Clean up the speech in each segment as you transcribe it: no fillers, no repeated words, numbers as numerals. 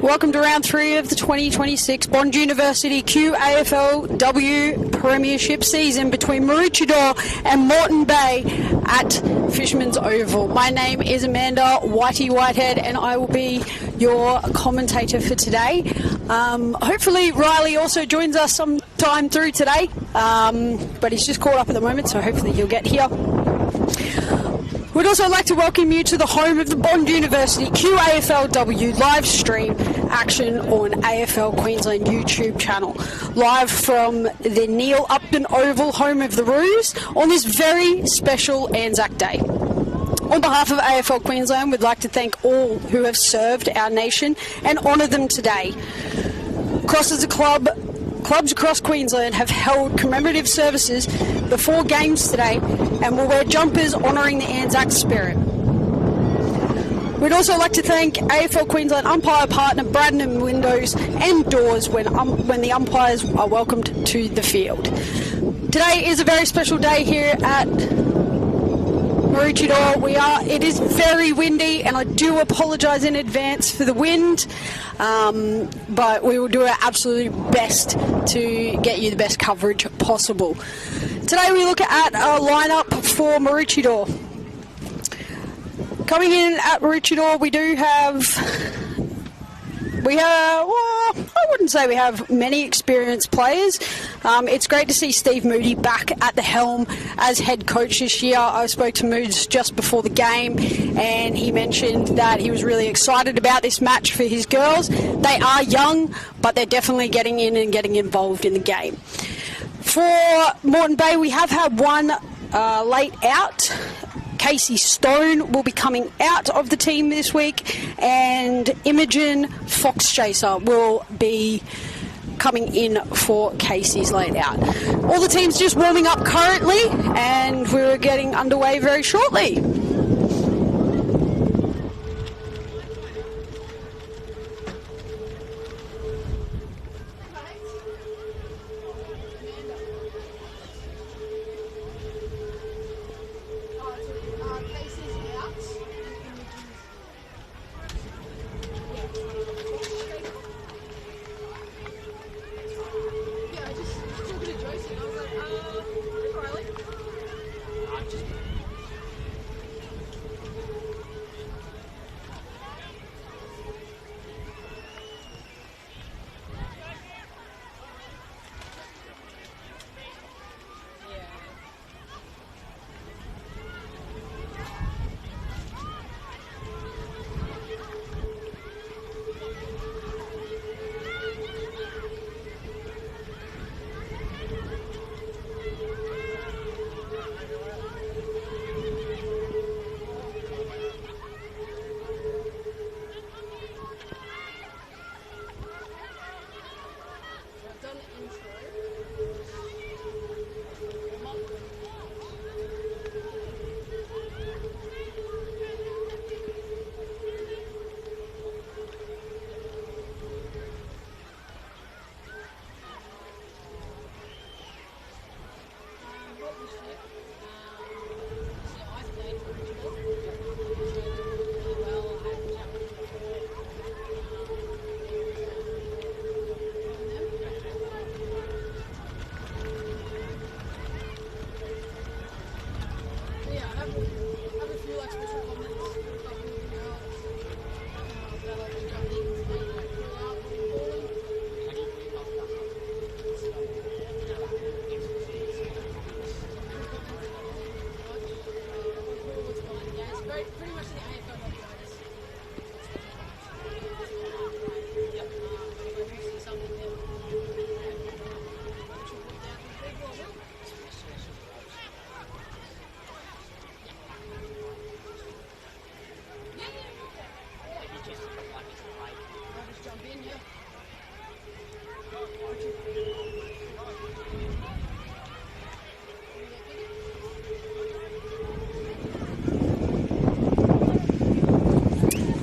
Welcome to round 3 of the 2026 Bond University QAFLW Premiership season between Maroochydore and Moreton Bay at Fisherman's Oval. My name is Amanda Whitehead and I will be your commentator for today. Hopefully Riley also joins us sometime through today, but he's just caught up at the moment, so hopefully he'll get here. We'd also like to welcome you to the home of the Bond University QAFLW live stream action on AFL Queensland YouTube channel, live from the Neil Upton Oval, home of the Roos, on this very special Anzac Day. On behalf of AFL Queensland, we'd like to thank all who have served our nation and honour them today. Cross as a club, clubs across Queensland have held commemorative services before games today and will wear jumpers honouring the Anzac spirit. We'd also like to thank AFL Queensland umpire partner Braden Windows and Doors when the umpires are welcomed to the field. Today is a very special day here at Maroochydore. It is very windy, and I do apologise in advance for the wind, but we will do our absolute best to get you the best coverage possible. Today we look at a lineup for Maroochydore. Coming in at Maroochydore, I wouldn't say we have many experienced players. It's great to see Steve Moody back at the helm as head coach this year. I spoke to Moods just before the game, and he mentioned that he was really excited about this match for his girls. They are young, but they're definitely getting in and getting involved in the game. For Moreton Bay, we have had one late out. Casey Stone will be coming out of the team this week, and Imogen Foxchaser will be coming in for Casey's late out. All the teams just warming up currently, and we're getting underway very shortly.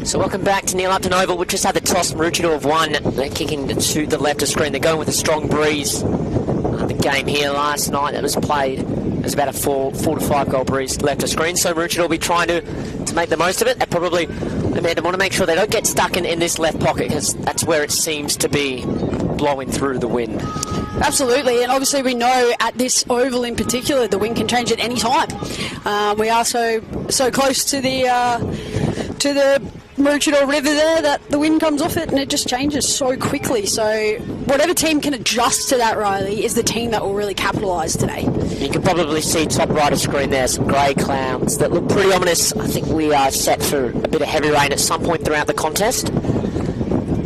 So welcome back to Neil Upton Oval. We just had the toss. Maroochydore have won. They're kicking to the left of screen. They're going with a strong breeze. The game here last night that was played, it was about a 4 to 5 goal breeze left of screen. So Maroochydore will be trying to make the most of it. They probably Amanda, want to make sure they don't get stuck in this left pocket, because that's where it seems to be blowing through the wind. Absolutely, and obviously we know at this oval in particular the wind can change at any time. We are so close to the Maroochydore River there that the wind comes off it and it just changes so quickly. So whatever team can adjust to that, Riley, is the team that will really capitalise today. You can probably see top right of screen there, some grey clouds that look pretty ominous. I think we are set for a bit of heavy rain at some point throughout the contest.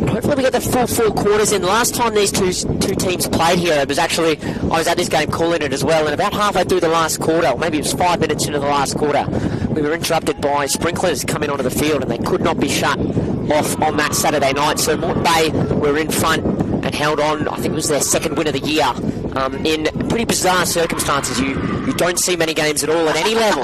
Hopefully we get the full 4 quarters in. The last time these two teams played here, it was actually, I was at this game calling it as well, and about halfway through the last quarter, or maybe it was 5 minutes into the last quarter, we were interrupted by sprinklers coming onto the field, and they could not be shut off on that Saturday night. So Moreton Bay were in front and held on. I think it was their second win of the year, in pretty bizarre circumstances. You don't see many games at all at any level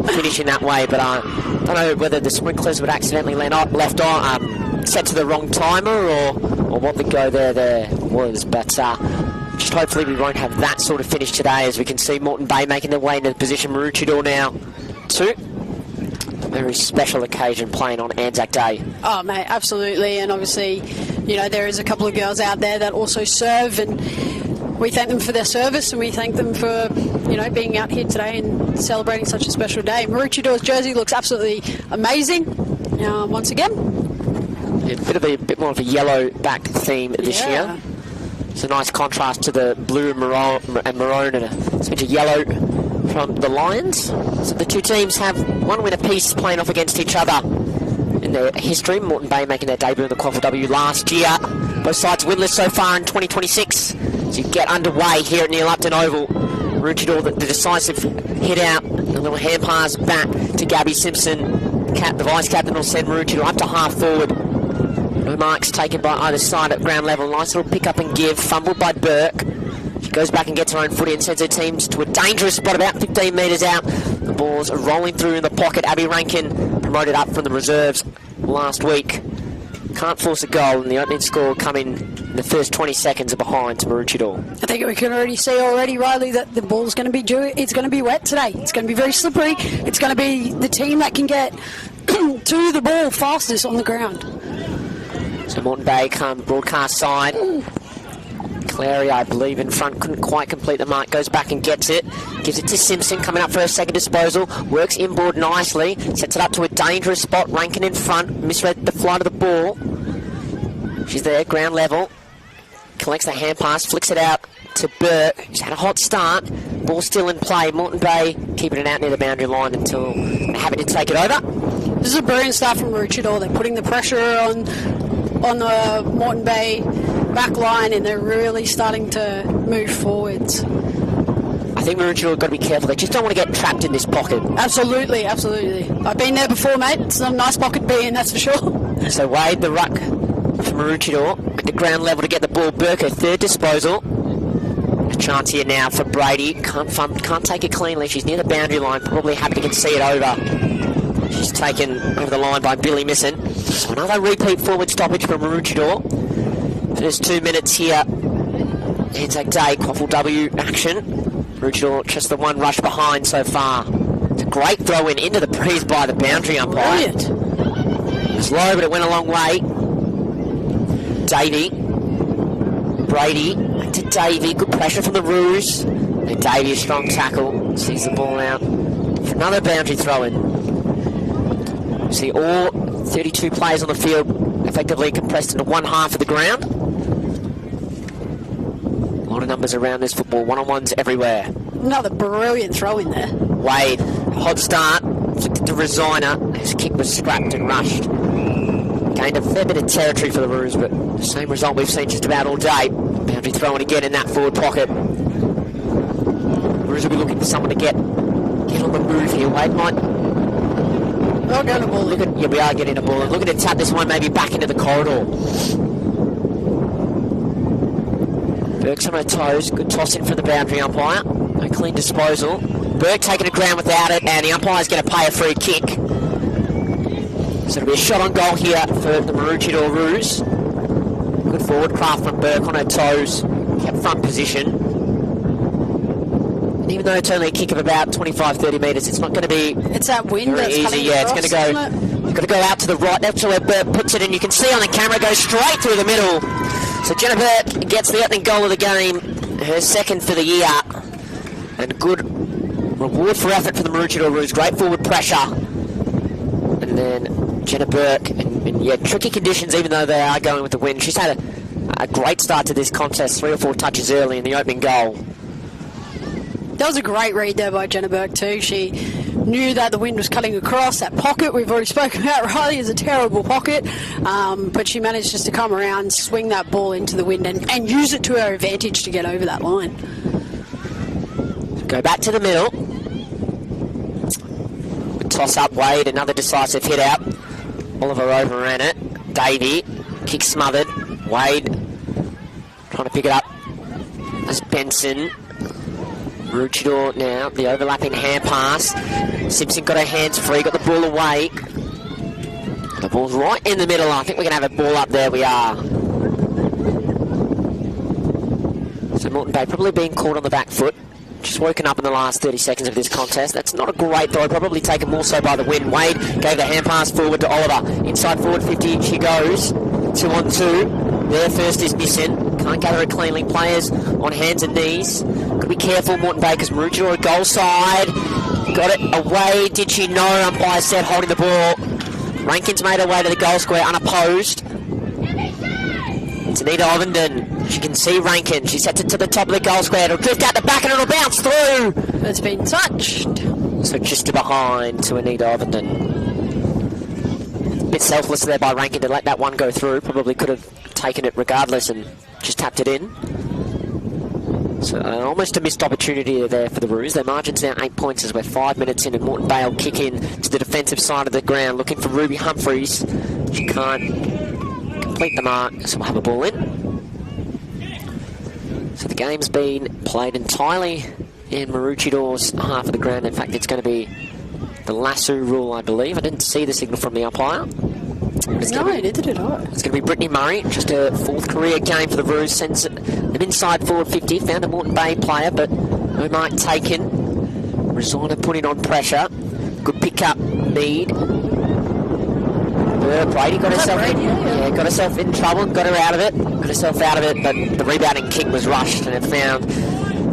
finishing that way, but I don't know whether the sprinklers would accidentally left on, set to the wrong timer or what the go there was, but just hopefully we won't have that sort of finish today, as we can see Moreton Bay making their way into the position. Maroochydore now too. A very special occasion playing on Anzac Day. Oh mate, absolutely, and obviously, you know, there is a couple of girls out there that also serve, and we thank them for their service, and we thank them for, you know, being out here today and celebrating such a special day. Maroochidore's jersey looks absolutely amazing. Once again, a bit more of a yellow back theme this year. It's a nice contrast to the blue and maroon, and a switch of yellow from the Lions. So the two teams have one win apiece playing off against each other in their history. Moreton Bay making their debut in the QAFLW last year. Both sides winless so far in 2026. So you get underway here at Neil Upton Oval. Maroochydore, the decisive hit out, a little hand pass back to Gabby Simpson. The vice-captain will send Maroochydore up to half forward. No marks taken by either side at ground level. Nice little pick up and give, fumbled by Burke. She goes back and gets her own footy and sends her teams to a dangerous spot about 15 metres out. The ball's rolling through in the pocket. Abby Rankin, promoted up from the reserves last week, can't force a goal, and the opening score coming in the first 20 seconds are behind to Maroochydore. I think we can already see Riley, that the ball's going to be it's going to be wet today. It's going to be very slippery. It's going to be the team that can get to the ball fastest on the ground. So Moreton Bay come broadcast side. Clary, I believe, in front, couldn't quite complete the mark, goes back and gets it, gives it to Simpson, coming up for her second disposal, works inboard nicely, sets it up to a dangerous spot. Rankin in front, misread the flight of the ball. She's there, ground level, collects the hand pass, flicks it out to Burke. She's had a hot start, ball still in play. Moreton Bay keeping it out near the boundary line until they're happy to take it over. This is a brilliant start from Maroochydore. They're putting the pressure on the Moreton Bay back line, and they're really starting to move forwards. I think Maroochydore have got to be careful. They just don't want to get trapped in this pocket. Absolutely. I've been there before, mate. It's not a nice pocket to be in, that's for sure. So Wade, the ruck for Maroochydore, at the ground level to get the ball. Burke, her third disposal. A chance here now for Brady. Can't take it cleanly. She's near the boundary line. Probably happy to concede it over. She's taken over the line by Billy Misson. So another repeat forward stoppage for Maroochydore. First 2 minutes here. Anzac Day, QAFLW action. Maroochydore just the one rush behind so far. It's a great throw into the breeze by the boundary umpire. Brilliant. It was low, but it went a long way. Davey. Brady back to Davey. Good pressure from the Roos. And Davey, a strong tackle. Sees the ball out for another boundary throw in. See all 32 players on the field effectively compressed into one half of the ground. A lot of numbers around this football. One-on-ones everywhere. Another brilliant throw in there. Wade, hot start, flicked it to Resigner. His kick was scrapped and rushed. Gained a fair bit of territory for the Roos, but the same result we've seen just about all day. Boundary throwing again in that forward pocket. Roos will be looking for someone to get on the move here. Wade might... We're going to ball. We are getting a ball. And looking to tap this one maybe back into the corridor. Burke's on her toes. Good toss in from the boundary umpire. No clean disposal. Burke taking a ground without it, and the umpire's going to pay a free kick. So it'll be a shot on goal here for the Maroochydore Roos. Good forward craft from Burke on her toes. Kept front position. And even though it's only a kick of about 25-30 metres, it's not going to be it's that wind very that's easy. coming Yeah, across, it's going to go Got to go out to the right. That's where Burt puts it in. You can see on the camera it goes straight through the middle. So Jenna Burt gets the opening goal of the game, her second for the year. And good reward for effort for the Maroochydore Roos. Great forward pressure. And then Jenna Burke, and yeah, tricky conditions even though they are going with the wind. She's had a great start to this contest, 3 or 4 touches early in the opening goal. That was a great read there by Jenna Burke too. She knew that the wind was cutting across that pocket. We've already spoken about Riley is a terrible pocket, but she managed just to come around, swing that ball into the wind and use it to her advantage to get over that line. Go back to the middle. Toss up Wade, another decisive hit out. Oliver overran it. Davey, kick smothered. Wade trying to pick it up. That's Benson. Maroochydore now, the overlapping hand pass. Simpson got her hands free, got the ball away. The ball's right in the middle. I think we're going to have a ball up there. We are. So Moreton Bay probably being caught on the back foot. Just woken up in the last 30 seconds of this contest. That's not a great throw, probably taken more so by the wind. Wade gave the hand pass forward to Oliver. Inside forward 50, she goes. 2 on 2. There first is missing. Can't gather it cleanly. Players on hands and knees. Got to be careful, Moreton Bay, because Maroochydore goal side. Got it away. Did she know? Umpire said holding the ball. Rankin's made her way to the goal square unopposed. It's Anita Ovenden. She can see Rankin. She sets it to the top of the goal square. It'll drift out the back and it'll bounce through. It's been touched. So just to behind to Anita Ovenden. A bit selfless there by Rankin to let that one go through. Probably could have taken it regardless and just tapped it in. So almost a missed opportunity there for the Roos. Their margin's now 8 points as we're 5 minutes in, and Moreton Bay will kick in to the defensive side of the ground looking for Ruby Humphreys. She can't complete the mark, so we'll have a ball in. So the game's been played entirely in Maroochidore's half of the ground. In fact, it's going to be the lasso rule, I believe. I didn't see the signal from the umpire. No, neither did I. It's going to be Brittany Murray, just her 4th career game for the Roos. Sends them inside forward 50. Found a Moreton Bay player, but no mark taken. Resigner putting on pressure. Good pick up, Mead. Brady got herself in trouble, got her out of it, but the rebounding kick was rushed and it found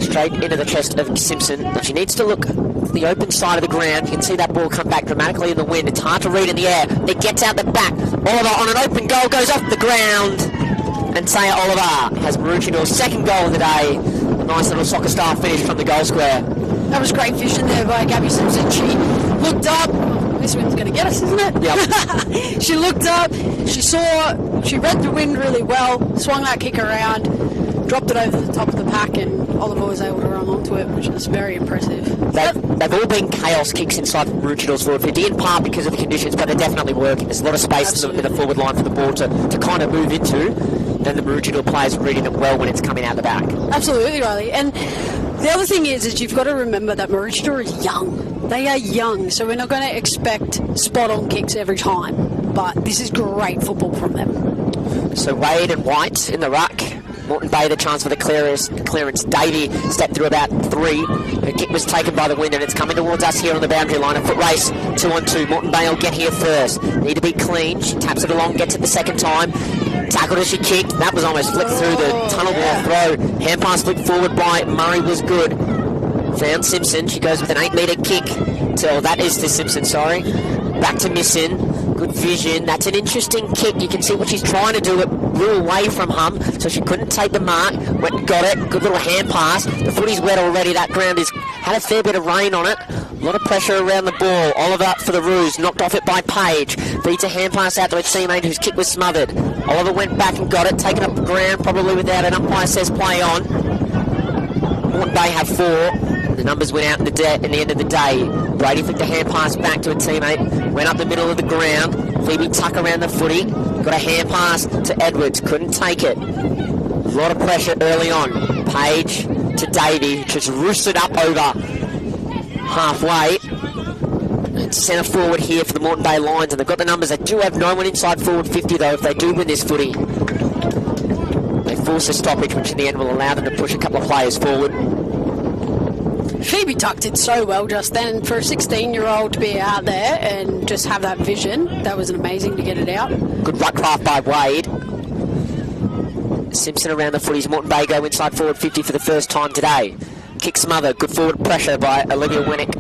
straight into the chest of Simpson. But she needs to look to the open side of the ground. You can see that ball come back dramatically in the wind. It's hard to read in the air. It gets out the back. Oliver on an open goal goes off the ground. And Taya Oliver has Maroochidore's 2nd goal of the day. A nice little soccer style finish from the goal square. That was great vision there by Gabby Simpson. She looked up. This wind's going to get us, isn't it? Yep. She looked up, she read the wind really well, swung that kick around, dropped it over the top of the pack, and Oliver was able to run onto it, which was very impressive. They've all been chaos kicks inside Maroochidore's forward 50, in part because of the conditions, but they're definitely working. There's a lot of space in the forward line for the ball to kind of move into. Then the Maroochydore players are reading it well when it's coming out the back. Absolutely, Riley. And the other thing is you've got to remember that Maroochydore is young. They are young, so we're not going to expect spot-on kicks every time. But this is great football from them. So Wade and White in the ruck. Moreton Bay the chance for the clearance. Davey stepped through about 3. Her kick was taken by the wind and it's coming towards us here on the boundary line. A foot race, 2 on 2. Moreton Bay will get here first. Need to be clean. She taps it along, gets it the second time. Tackled as she kicked. That was almost flicked through the tunnel wall throw. Hand pass flicked forward by Murray was good. Found Simpson. She goes with an 8-metre kick. That is to Simpson, sorry. Back to Missin. Good vision. That's an interesting kick. You can see what she's trying to do. It blew away from Hum, so she couldn't take the mark. Got it. Good little hand pass. The footy's wet already. That ground has had a fair bit of rain on it. A lot of pressure around the ball. Oliver for the Roos. Knocked off it by Page. Beats a hand pass out to a teammate whose kick was smothered. Oliver went back and got it. Taken up the ground, probably without an umpire says play on. Moreton Bay have 4. The numbers went out in the end of the day. Brady flicked the hand pass back to a teammate. Went up the middle of the ground. Phoebe tuck around the footy. Got a hand pass to Edwards. Couldn't take it. A lot of pressure early on. Page to Davey. Just roosted up over halfway. And centre forward here for the Moreton Bay Lions. And they've got the numbers. They do have no one inside forward 50 though if they do win this footy. They force a stoppage which in the end will allow them to push a couple of players forward. Phoebe Tuck did so well just then. For a 16-year-old to be out there and just have that vision, that was amazing to get it out. Good ruck craft by Wade. Simpson around the footies. Moreton Bay go inside forward 50 for the first time today. Kick smother. Good forward pressure by Olivia Winnick.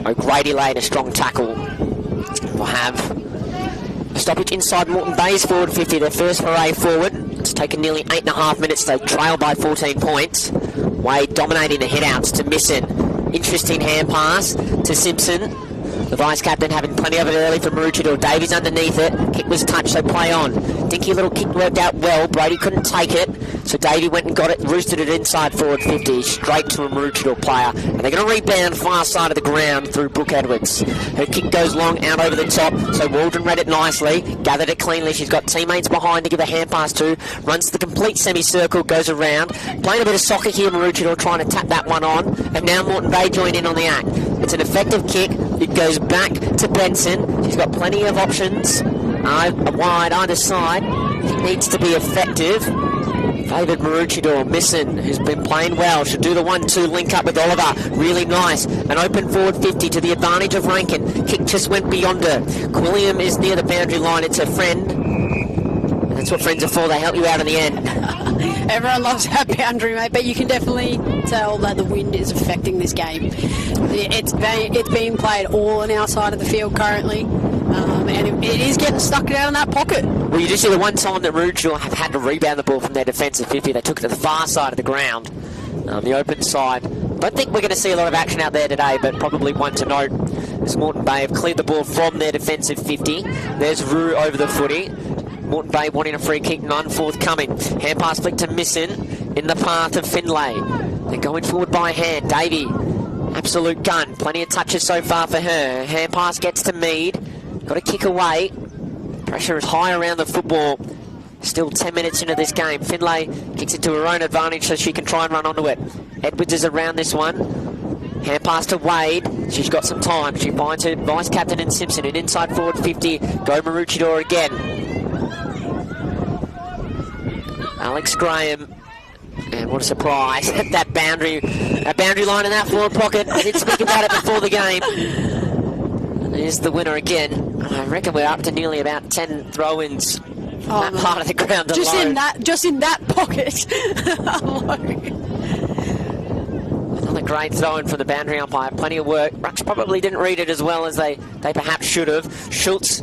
O'Grady laid a strong tackle. We'll have a stoppage inside Moreton Bay's forward 50. Their first foray forward. It's taken nearly 8.5 minutes. They trail by 14 points. Wade dominating the headouts to Misson. Interesting hand pass to Simpson. The vice-captain having plenty of it early from Maroochydore. Davies underneath it. Kick was touched, so play on. Dinky little kick worked out well. Brady couldn't take it, so Davey went and got it, roosted it inside forward 50, straight to a Maroochydore player. And they're going to rebound far side of the ground through Brooke Edwards. Her kick goes long, out over the top, so Waldron read it nicely, gathered it cleanly. She's got teammates behind to give a hand pass to. Runs the complete semicircle, goes around. Playing a bit of soccer here, Maroochydore trying to tap that one on. And now Moreton Bay join in on the act. It's an effective kick. It goes back to Benson. She's got plenty of options. Wide either side. It needs to be effective. Favoured Maroochydore. Misson, who's been playing well. She'll do the 1-2 link up with Oliver. Really nice. An open forward 50 to the advantage of Rankin. Kick just went beyond her. Quilliam is near the boundary line. It's a friend. And that's what friends are for. They help you out in the end. Everyone loves that boundary, mate, but you can definitely tell that the wind is affecting this game. It's being played all on our side of the field currently, and it is getting stuck down in that pocket. Well, you just see the one time that Maroochydore have had to rebound the ball from their defensive 50. They took it to the far side of the ground, the open side. Don't think we're going to see a lot of action out there today, but probably one to note is Moreton Bay have cleared the ball from their defensive 50. There's Rue over the footy. Moreton Bay wanting a free kick, none forthcoming. Hand pass flick to Misson in the path of Finlay. They're going forward by hand. Davey, absolute gun. Plenty of touches so far for her. Hand pass gets to Mead. Got to kick away. Pressure is high around the football. Still 10 minutes into this game. Finlay kicks it to her own advantage so she can try and run onto it. Edwards is around this one. Hand pass to Wade. She's got some time. She finds her vice-captain in Simpson. And inside forward 50. Go Maroochydore again. Alex Graham, and what a surprise, that boundary line in that forward pocket. I did speak about it before the game. There's the winner again. I reckon we're up to nearly about 10 throw-ins from that part of the ground alone. Just in that pocket. Another great throw-in from the boundary umpire. Plenty of work. Rucks probably didn't read it as well as they perhaps should have. Schultz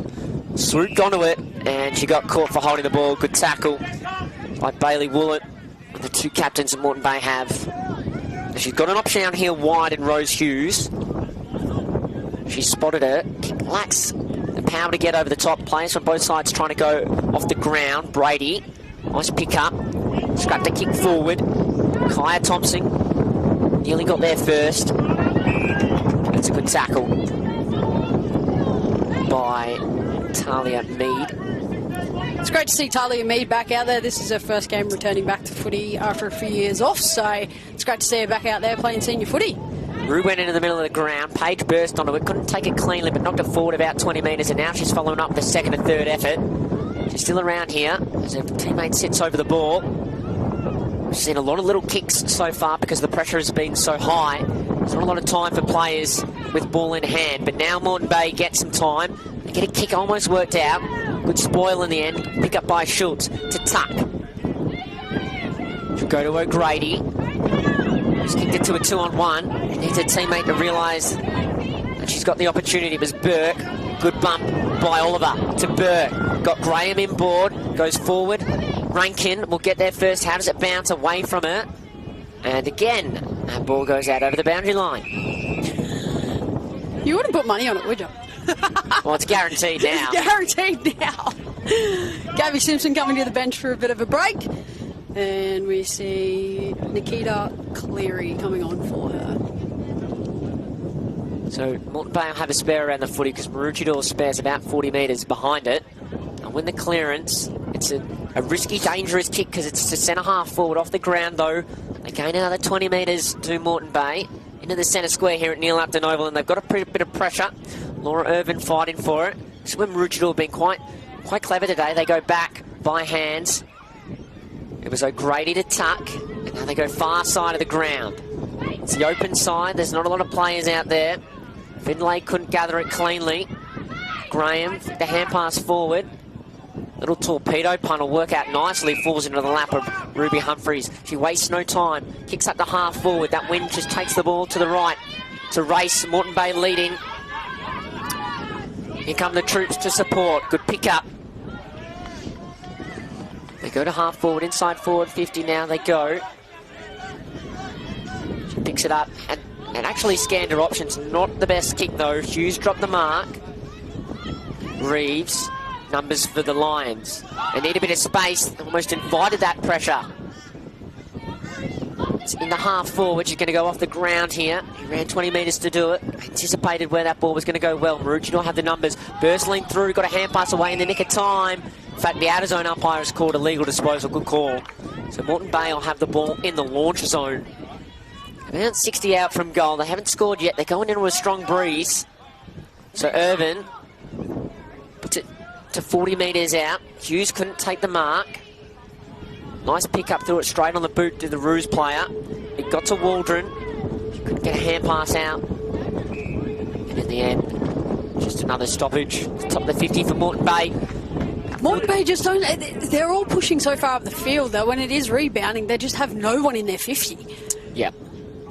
swooped onto it, and she got caught for holding the ball. Good tackle by Bailey Woolett, and the two captains that Moreton Bay have. She's got an option out here wide in Rose Hughes. She spotted her. Kick lacks the power to get over the top. Players from both sides trying to go off the ground. Brady, nice pick up. Scrapped the kick forward. Kaya Thompson nearly got there first. That's a good tackle by Talia Mead. It's great to see Talia Mead back out there. This is her first game returning back to footy after a few years off, so it's great to see her back out there playing senior footy. Rue went into the middle of the ground. Paige burst onto it, couldn't take it cleanly, but knocked it forward about 20 metres, and now she's following up with a second and third effort. She's still around here as her teammate sits over the ball. We've seen a lot of little kicks so far because the pressure has been so high. There's not a lot of time for players with ball in hand, but now Moreton Bay gets some time. They get a kick almost worked out. Good spoil in the end. Pick up by Schultz to Tuck. She'll go to O'Grady. She's kicked it to a 2-on-1. She needs her teammate to realise that she's got the opportunity. It was Burke. Good bump by Oliver to Burke. Got Graham inboard. Goes forward. Rankin will get there first. How does it bounce away from her? And again, that ball goes out over the boundary line. You wouldn't put money on it, would you? Well, it's guaranteed now. It's guaranteed now. Gabby Simpson coming to the bench for a bit of a break. And we see Nikita Cleary coming on for her. So Moreton Bay will have a spare around the footy because Maroochydore spares about 40 metres behind it. And when the clearance, it's a risky, dangerous kick because it's to centre half forward off the ground though. They gain another 20 metres to Moreton Bay into the centre square here at Neil Upton Oval, and they've got a bit of pressure. Laura Irvin fighting for it. This is when Maroochydore have been quite clever today. They go back by hands. It was O'Grady to Tuck, And now they go far side of the ground. It's the open side. There's not a lot of players out there. Finlay couldn't gather it cleanly. Graham, the hand pass forward. Little torpedo punt will work out nicely. Falls into the lap of Ruby Humphries. She wastes no time. Kicks up the half forward. That wind just takes the ball to the right. To race. Moreton Bay leading. Here come the troops to support. Good pick up. They go to half forward. Inside forward 50 now they go. She picks it up and actually scanned her options. Not the best kick though. Hughes dropped the mark. Reeves. Numbers for the Lions. They need a bit of space. Almost invited that pressure. It's in the half forward. She's going to go off the ground here. He ran 20 metres to do it. Anticipated where that ball was going to go well. Maroochydore have the numbers. Burstling through. Got a hand pass away in the nick of time. In fact, the outer zone umpire has called a legal disposal. Good call. So Moreton Bay will have the ball in the launch zone. About 60 out from goal. They haven't scored yet. They're going into a strong breeze. So Irvin puts it to 40 metres out. Hughes couldn't take the mark. Nice pick up, threw it straight on the boot to the Roos player. It got to Waldron. She couldn't get a hand pass out. And in the end, just another stoppage. Top of the 50 for Moreton Bay. Moreton Bay just don't... They're all pushing so far up the field that when it is rebounding, they just have no one in their 50. Yeah.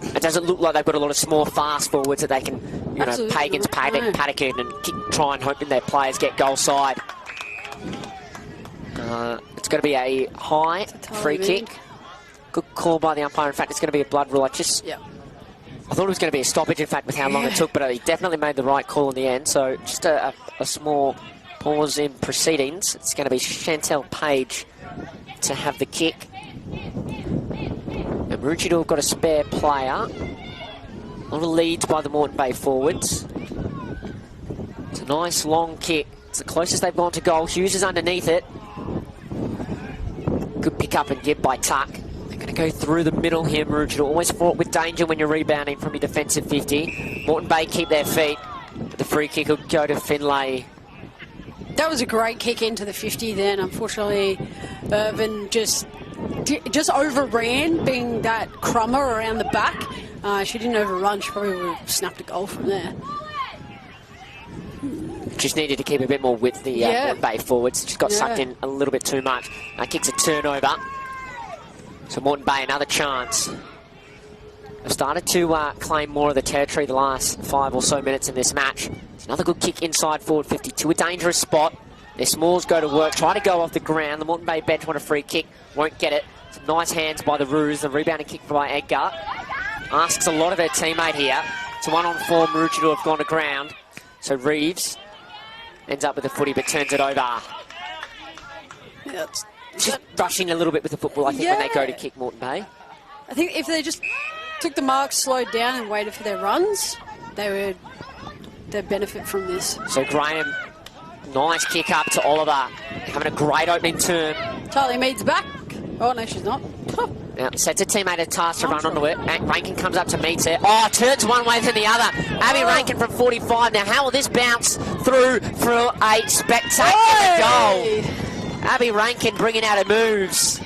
It doesn't look like they've got a lot of small fast forwards that they can, you know, pay against Paddock and try and hoping their players get goal side. It's going to be a high free kick. Good call by the umpire. In fact, it's going to be a blood rule. I thought it was going to be a stoppage, in fact, with how long it took, but he definitely made the right call in the end. So just a small pause in proceedings. It's going to be Chantel Page to have the kick. And Maroochydore have got a spare player. A lot of leads by the Moreton Bay forwards. It's a nice long kick. It's the closest they've gone to goal. Hughes is underneath it. Good pick up and give by Tuck. They're going to go through the middle here, Maroochydore. Always fraught with danger when you're rebounding from your defensive 50. Moreton Bay keep their feet. But the free kick will go to Finlay. That was a great kick into the 50 then. Unfortunately, Irvin just overran, being that crummer around the back. She didn't overrun. She probably would have snapped a goal from there. Just needed to keep a bit more width, the Moreton Bay forwards. Just got sucked in a little bit too much. Kicks a turnover. So Moreton Bay, another chance. They've started to claim more of the territory the last 5 or so minutes in this match. It's another good kick inside forward 50 to a dangerous spot. Their smalls go to work, try to go off the ground. The Moreton Bay bench want a free kick, won't get it. Some nice hands by the Roos. The rebounding kick by Edgar. Asks a lot of her teammate here. It's a 1-on-4. Maroochydore have gone to ground. So Reeves ends up with the footy but turns it over. Yeah, just rushing a little bit with the football, I think, when they go to kick Moreton Bay. I think if they just took the mark, slowed down and waited for their runs, they'd benefit from this. So Graham, nice kick up to Oliver. Having a great opening turn. Charlie Mead's back. Oh, no, she's not. Now, sets a teammate a task to run onto it. Rankin comes up to Meads there. Oh, turns one way then the other. Abby Rankin from 45. Now, how will this bounce through for a spectacular goal? Abby Rankin bringing out her moves.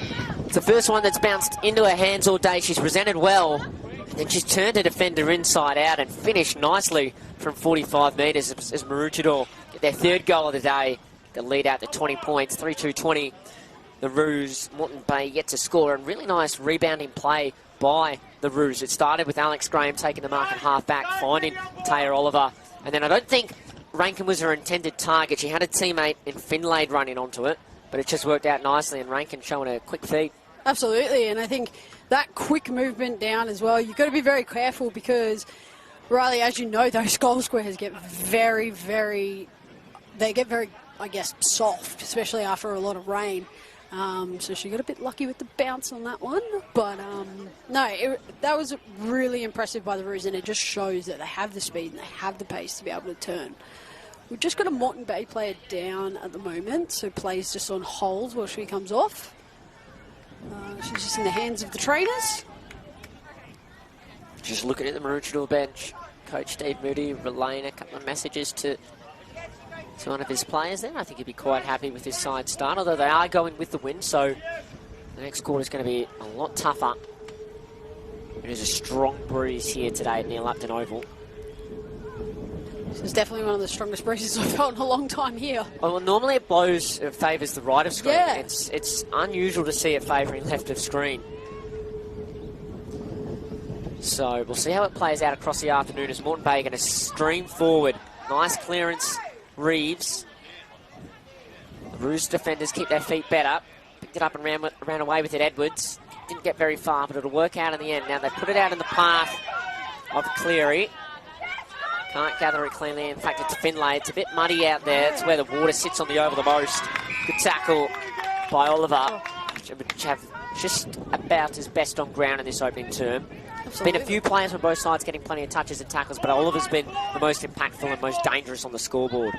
It's the first one that's bounced into her hands all day. She's presented well. And then she's turned the defender inside out and finished nicely from 45 metres as Maroochydore get their third goal of the day. The lead out to 20 points, 3-2-20. The Roos, Moreton Bay yet to score, and really nice rebounding play by the Roos. It started with Alex Graham taking the mark at half-back, finding Taya Oliver. And then I don't think Rankin was her intended target. She had a teammate in Finlay running onto it, but it just worked out nicely, and Rankin showing a quick feet. Absolutely, and I think that quick movement down as well, you've got to be very careful because, Riley, as you know, those goal squares get very, I guess, soft, especially after a lot of rain. So she got a bit lucky with the bounce on that one. But, that was really impressive by the Roos, and it just shows that they have the speed and they have the pace to be able to turn. We've just got a Moreton Bay player down at the moment, so plays just on hold while she comes off. She's just in the hands of the trainers. Just looking at the Maroochydore bench. Coach Steve Moody relaying a couple of messages to one of his players there. I think he'd be quite happy with his side start, although they are going with the win, so the next quarter is going to be a lot tougher It is a strong breeze here today at near Lupton Oval. This is definitely one of the strongest breezes I've felt in a long time here. Well, normally it favours the right of screen. Yeah. It's unusual to see it favouring left of screen. So we'll see how it plays out across the afternoon as Moreton Bay are going to stream forward. Nice clearance, Reeves. The Roos defenders keep their feet better. Picked it up and ran away with it, Edwards. Didn't get very far, but it'll work out in the end. Now they put it out in the path of Cleary. Can't gather it cleanly. In fact, it's Finlay. It's a bit muddy out there. It's where the water sits on the over the most. Good tackle by Oliver, which have just about his best on ground in this opening term. There's been a few players on both sides getting plenty of touches and tackles, but Oliver's been the most impactful and most dangerous on the scoreboard.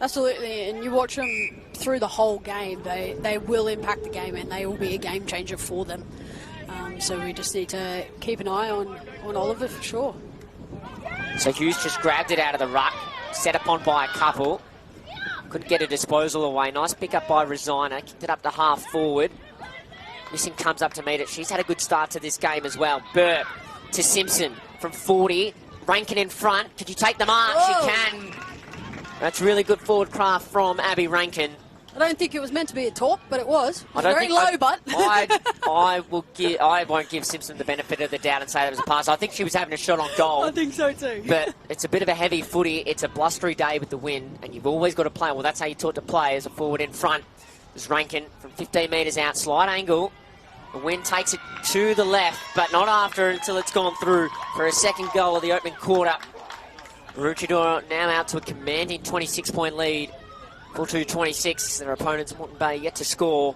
Absolutely, and you watch them through the whole game, they will impact the game and they will be a game changer for them. So we just need to keep an eye on Oliver for sure. So Hughes just grabbed it out of the ruck, set upon by a couple. Couldn't get a disposal away. Nice pick up by Rosina, kicked it up to half forward. Missing comes up to meet it. She's had a good start to this game as well. Burke to Simpson from 40. Rankin in front. Could you take the mark? Whoa. She can. That's really good forward craft from Abby Rankin. I don't think it was meant to be a talk, but it was. It was very low, but... I won't give Simpson the benefit of the doubt and say that was a pass. I think she was having a shot on goal. I think so too. But it's a bit of a heavy footy. It's a blustery day with the wind, and you've always got to play. Well, that's how you're taught to play, as a forward in front. There's Rankin from 15 metres out, slight angle. The wind takes it to the left, but not after until it's gone through for a second goal of the opening quarter. Maroochydore now out to a commanding 26-point lead. 4-2-26. Their opponents, Moreton Bay, yet to score.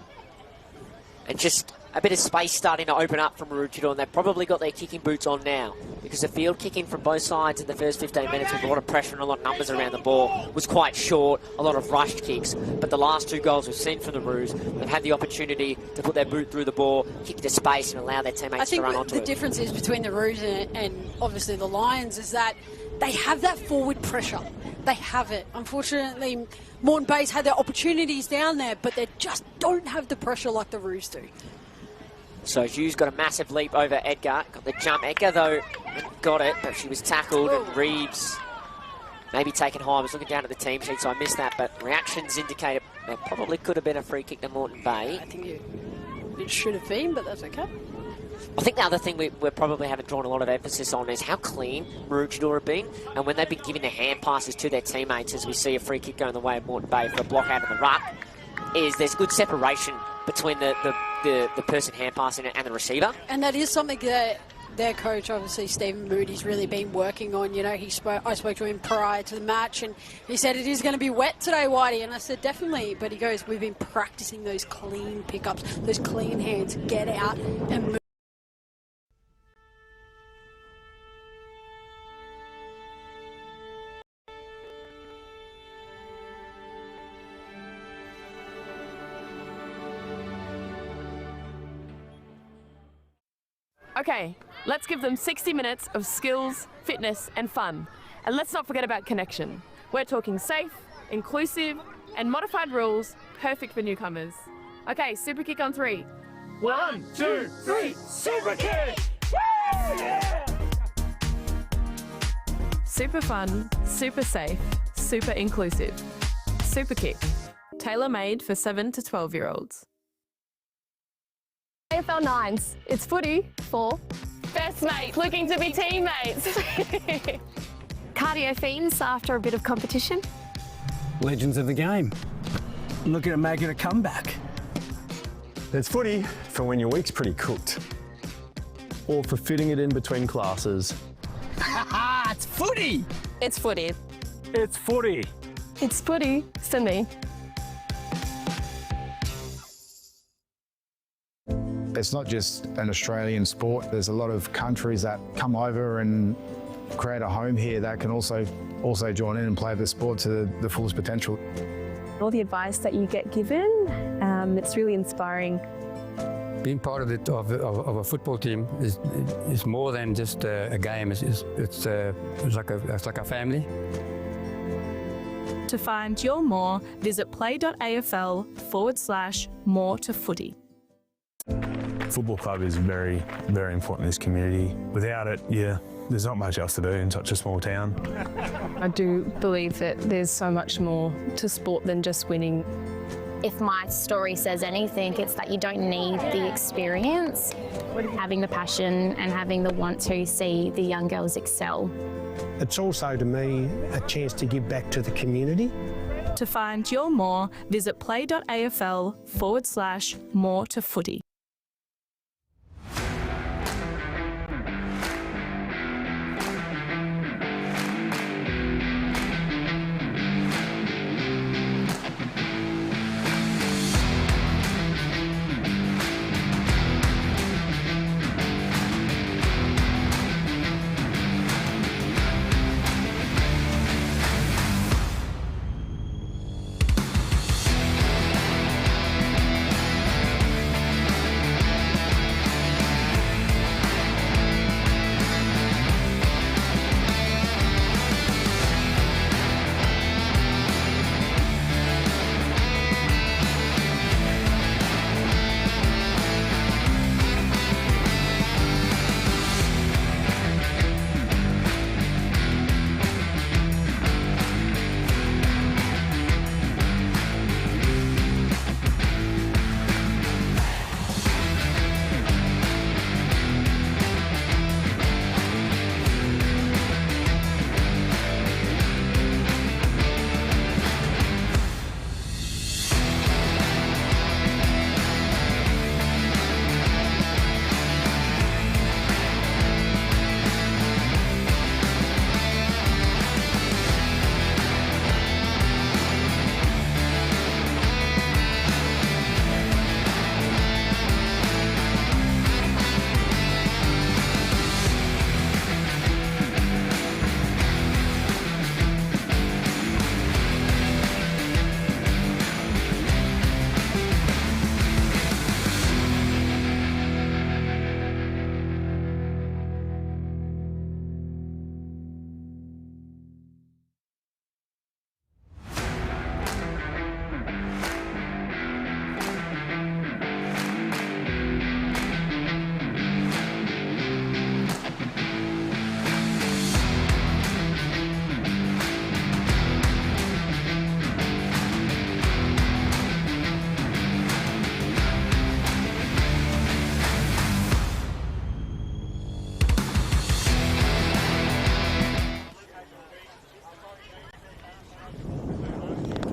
And just a bit of space starting to open up from Maroochydore, and they've probably got their kicking boots on now, because the field kicking from both sides in the first 15 minutes with a lot of pressure and a lot of numbers around the ball was quite short, a lot of rushed kicks. But the last two goals we've seen from the Roos, they've had the opportunity to put their boot through the ball, kick to space and allow their teammates to run onto it. I think the difference is between the Roos and obviously the Lions is that they have that forward pressure. They have it. Unfortunately, Moreton Bay's had their opportunities down there, but they just don't have the pressure like the Roos do. So Hughes got a massive leap over Edgar. Got the jump. Edgar, though, got it, but she was tackled. Whoa. And Reeves maybe taken high. I was looking down at the team sheet, so I missed that. But reactions indicate it probably could have been a free kick to Moreton Bay. I think it should have been, but that's okay. I think the other thing we probably haven't drawn a lot of emphasis on is how clean Maroochydore have been. And when they've been giving their hand passes to their teammates, as we see a free kick going the way of Moreton Bay for a block out of the ruck, is there's good separation between the person hand passing it and the receiver. And that is something that their coach, obviously Stephen Moody's really been working on. You know, I spoke to him prior to the match, and he said it is going to be wet today, Whitey. And I said definitely, but he goes, we've been practicing those clean pickups, those clean hands, get out and move. Okay, let's give them 60 minutes of skills, fitness and fun. And let's not forget about connection. We're talking safe, inclusive and modified rules, perfect for newcomers. Okay, super kick on 3. 1, 2, 3, super kick! Woo! Yeah! Super fun, super safe, super inclusive. Super kick, tailor-made for 7 to 12-year-olds. AFL 9s, it's footy for Best mates looking to be teammates. cardio fiends after a bit of competition. Legends of the game. Looking at making a comeback. There's footy for when your week's pretty cooked. Or for fitting it in between classes. Ha! It's footy! It's footy. It's footy. It's footy for me. It's not just an Australian sport. There's a lot of countries that come over and create a home here that can also join in and play the sport to the fullest potential. All the advice that you get given, it's really inspiring. Being part of a football team is more than just a game. It's like a family. To find your more, visit play.afl/more to footy. Football club is very, very important in this community. Without it, there's not much else to do in such a small town. I do believe that there's so much more to sport than just winning. If my story says anything, it's that you don't need the experience, having the passion and having the want to see the young girls excel. It's also, to me, a chance to give back to the community. To find your more, visit play.afl/more to footy.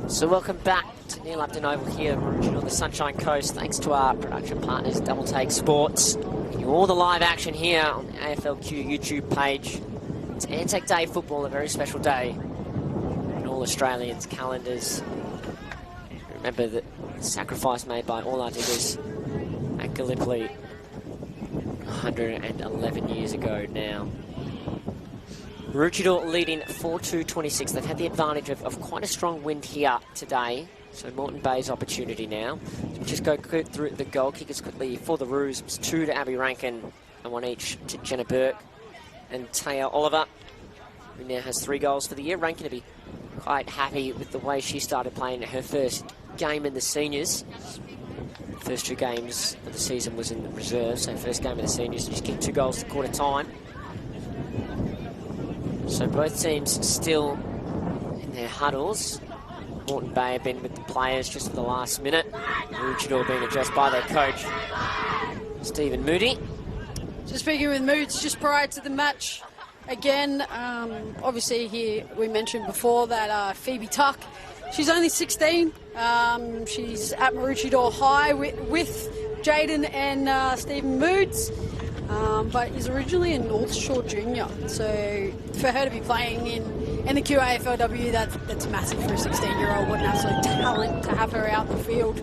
So welcome back to Neil Upton Oval here, Maroochydore on the Sunshine Coast. Thanks to our production partners, Double Take Sports. Giving you all the live action here on the AFLQ YouTube page. It's Anzac Day football, a very special day in all Australians' calendars. Remember the sacrifice made by all our diggers at Gallipoli 111 years ago now. Maroochydore leading 4-2-26. They've had the advantage of quite a strong wind here today. So Moreton Bay's opportunity now. So we just go through the goal kickers quickly for the Roos. It's 2 to Abby Rankin and 1 each to Jenna Burke and Taya Oliver, who now has 3 goals for the year. Rankin to be quite happy with the way she started playing her first game in the seniors. First 2 games of the season was in the reserve, so first game of the seniors, just kicked 2 goals to quarter time. So both teams still in their huddles. Moreton Bay have been with the players just for the last minute. Maroochydore being addressed by their coach, Stephen Moody. Just speaking with Moods, just prior to the match, again, obviously here we mentioned before that Phoebe Tuck, she's only 16. She's at Maroochydore High with Jaden and Stephen Moods. But is originally a North Shore junior, so for her to be playing in the QAFLW, that's massive for a 16-year-old. What an absolute talent to have her out in the field.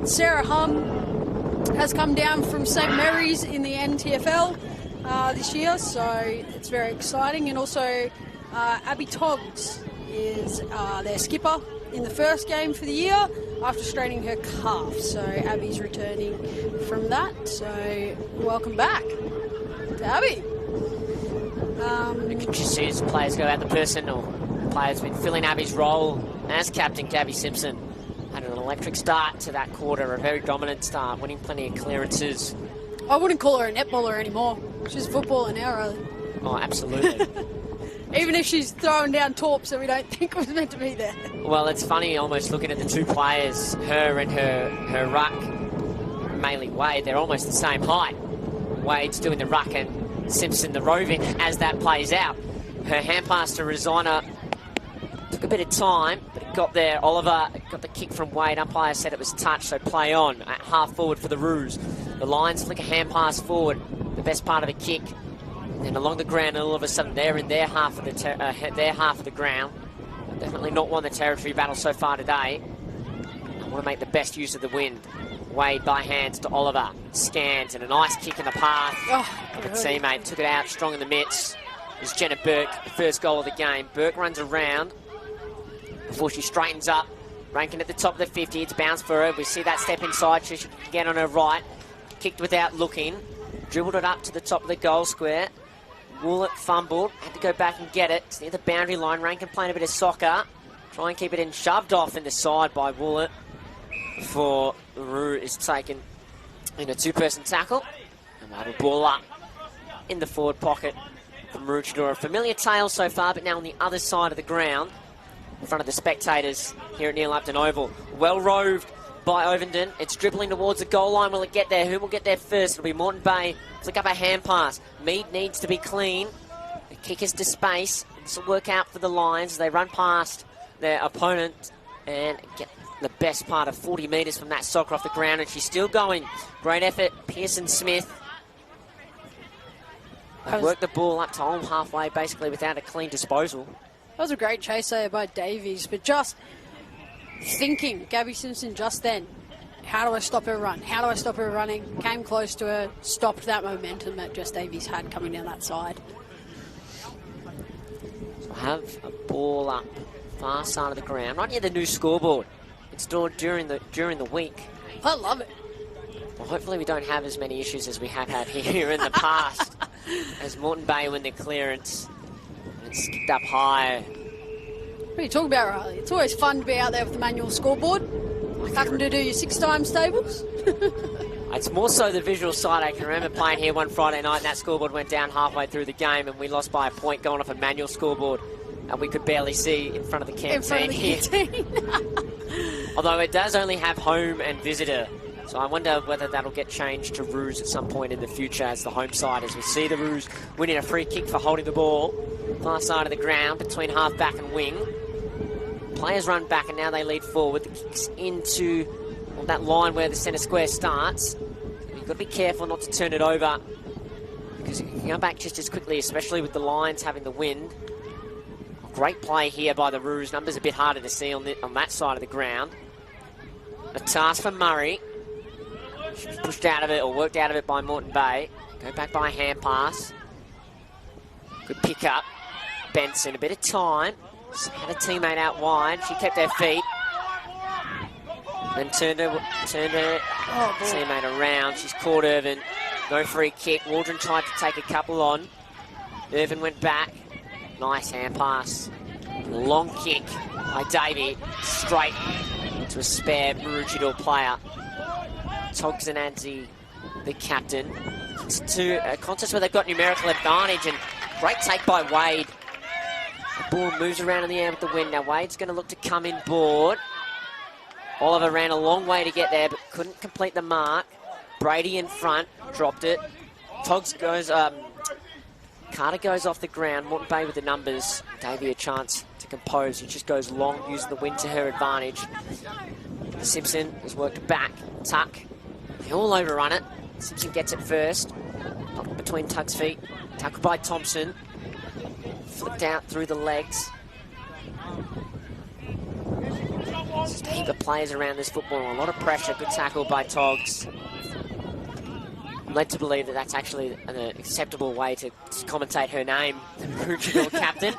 Sarah Hum has come down from St Mary's in the NTFL this year, so it's very exciting. And also Abby Toggs is their skipper in the first game for the year after straining her calf. So Abby's returning from that. So welcome back to Abby. You can just see as players go out, the person or players been filling Abby's role as captain, Gabby Simpson. Had an electric start to that quarter, a very dominant start, winning plenty of clearances. I wouldn't call her a netballer anymore. She's a footballer now, Riley. Oh, absolutely. Even if she's throwing down torps that we don't think was meant to be there. Well, it's funny almost looking at the two players, her and her ruck, mainly Wade, they're almost the same height. Wade's doing the ruck and Simpson the roving as that plays out. Her hand pass to Rosina took a bit of time, but it got there. Oliver got the kick from Wade. Umpire said it was touch, so play on at half forward for the Roos. The Lions flick a hand pass forward, the best part of the kick. And then along the ground, and all of a sudden they're in their half of the ground. Definitely not won the territory battle so far today. I want to make the best use of the wind. Wade by hands to Oliver. Scans and a nice kick in the path. The teammate took it out strong in the mitts. It was Jenna Burke, the first goal of the game. Burke runs around before she straightens up. Rankin at the top of the 50. It's bounced for her. We see that step inside. She can get on her right. Kicked without looking. Dribbled it up to the top of the goal square. Woolett fumbled. Had to go back and get it. It's near the boundary line. Rankin playing a bit of soccer. Try and keep it in. Shoved off in the side by Woolett before the Roo is taken in a two-person tackle. And we'll have a ball up in the forward pocket from Maroochydore. A familiar tale so far, but now on the other side of the ground, in front of the spectators here at Neil Upton Oval. Well roved by Ovenden. It's dribbling towards the goal line. Will it get there? Who will get there first? It'll be Moreton Bay. Flick up a hand pass. Mead needs to be clean. The kick is to space. This will work out for the Lions. They run past their opponent and get the best part of 40 metres from that soccer off the ground, and she's still going. Great effort, Pearson Smith. They worked the ball up to home halfway, basically without a clean disposal. That was a great chase there by Davies, but just thinking, Gabby Simpson just then, how do I stop her run? How do I stop her running? Came close to her, stopped that momentum that Jess Davies had coming down that side. So have a ball up, far side of the ground, right near the new scoreboard. Installed during the week. I love it. Well, hopefully we don't have as many issues as we have had here in the past. As Moreton Bay win the clearance. And it's kicked up high. What are you talking about, Riley? It's always fun to be out there with the manual scoreboard. Having to do your 6 times tables. It's more so the visual side. I can remember playing here one Friday night and that scoreboard went down halfway through the game and we lost by a point going off a manual scoreboard. And we could barely see in front of the canteen here. Although it does only have home and visitor. So I wonder whether that'll get changed to Roos at some point in the future as the home side, as we see the Roos winning a free kick for holding the ball. Far side of the ground between half back and wing. Players run back and now they lead forward. The kick's into that line where the centre square starts. You've got to be careful not to turn it over because you can go back just as quickly, especially with the Lions having the wind. Great play here by the Roos. Numbers a bit harder to see on that side of the ground. A task for Murray. She's pushed out of it or worked out of it by Moreton Bay. Go back by a hand pass. Good pick up. Benson, a bit of time. Had a teammate out wide. She kept her feet. Then turned her teammate around. She's caught Irvin. No free kick. Waldron tried to take a couple on. Irvin went back. Nice hand pass. Long kick by Davey. Straight to a spare Maroochydore player. Togsanadze, the captain. It's to a contest where they've got numerical advantage and great take by Wade. The ball moves around in the air with the wind. Now Wade's going to look to come in board. Oliver ran a long way to get there but couldn't complete the mark. Brady in front, dropped it. Carter goes off the ground. Moreton Bay with the numbers. Davey a chance to compose. He just goes long, using the wind to her advantage. Simpson has worked back. Tuck. They all overrun it. Simpson gets it first. Knocked between Tuck's feet. Tuck by Thompson. Flicked out through the legs. Just a heap of players around this football. A lot of pressure. Good tackle by Togs. I'm led to believe that that's actually an acceptable way to commentate her name, the Maroochydore captain.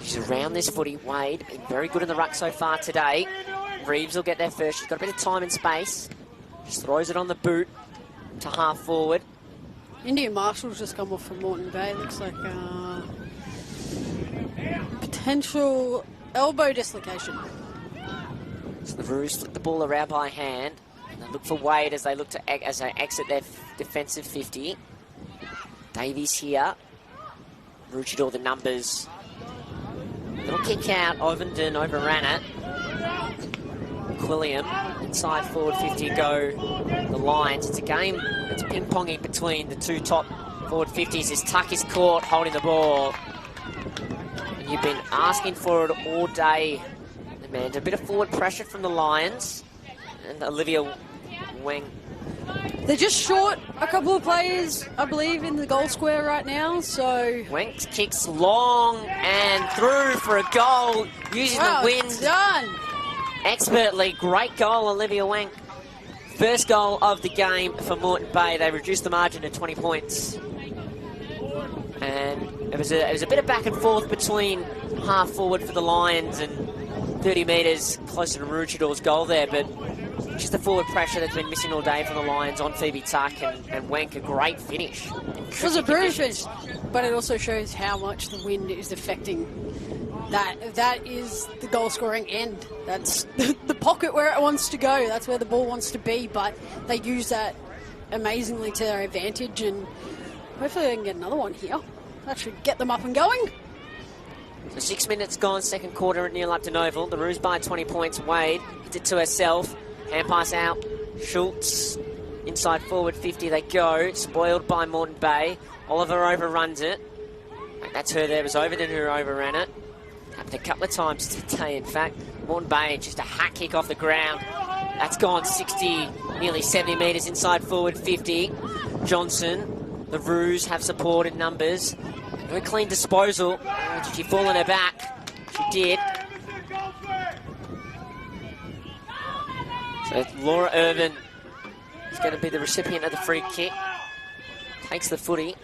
She's around this footy. Wade, been very good in the ruck so far today. Reeves will get there first. She's got a bit of time and space. Just throws it on the boot to half forward. Indian Marshall's just come off from Moreton Bay. Looks like potential elbow dislocation. So the Roos flick the ball around by hand. And they look for Wade as they look to exit their defensive 50. Davies here. Maroochydore the numbers. Little kick out. Ovenden overran it. Quilliam inside forward 50 go the Lions. It's a game that's ping-ponging between the two top forward 50s as Tuck is caught holding the ball. And you've been asking for it all day, Amanda. A bit of forward pressure from the Lions. And Olivia Weng. They're just short a couple of players, I believe, in the goal square right now, so... Weng kicks long and through for a goal using the wind. Done! Expertly. Great goal, Olivia Weng. First goal of the game for Moreton Bay. They reduced the margin to 20 points. And it was a bit of back and forth between half forward for the Lions and 30 metres closer to Maroochidore's goal there, but just the forward pressure that's been missing all day from the Lions on Phoebe Tuck and Wank. A great finish. It was a brilliant finish, but it also shows how much the wind is affecting that. That is the goal scoring end. That's the pocket where it wants to go. That's where the ball wants to be, but they use that amazingly to their advantage, and hopefully they can get another one here. That should get them up and going. So 6 minutes gone, second quarter at Neil Upton Oval. The Roos by 20 points. Wade hits it to herself. Hand pass out. Schultz inside forward 50 they go. Spoiled by Moreton Bay. Oliver overruns it. That's her there. It was Overton who overran it. Happened a couple of times today, in fact. Moreton Bay, just a hack kick off the ground. That's gone 60, nearly 70 metres inside forward 50. Johnson, the Roos have support in numbers. Very clean disposal. Did she fall on her back? She did. So Laura Irvin is going to be the recipient of the free kick. Takes the footy.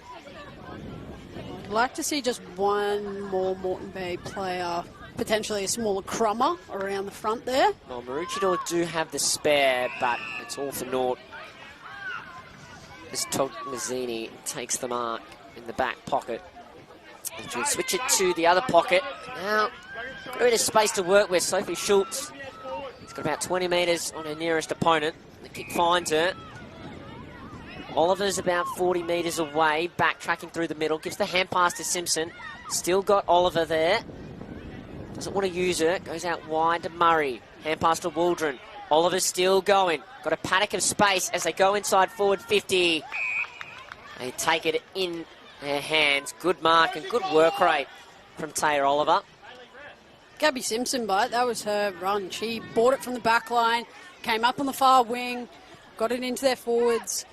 I'd like to see just one more Moreton Bay player, potentially a smaller crummer around the front there. Well, Maroochydore do have the spare, but it's all for naught. As Todd Mazzini takes the mark in the back pocket. And she'll switch it to the other pocket. Now, got a bit of space to work with. Sophie Schultz. She's got about 20 metres on her nearest opponent. The kick finds her. Oliver's about 40 metres away, backtracking through the middle. Gives the hand pass to Simpson. Still got Oliver there. Doesn't want to use her. Goes out wide to Murray. Hand pass to Waldron. Oliver's still going. Got a paddock of space as they go inside forward 50. They take it in their hands. Good mark and good work rate from Taya Oliver. Gabby Simpson, but that was her run. She bought it from the back line, came up on the far wing, got it into their forwards.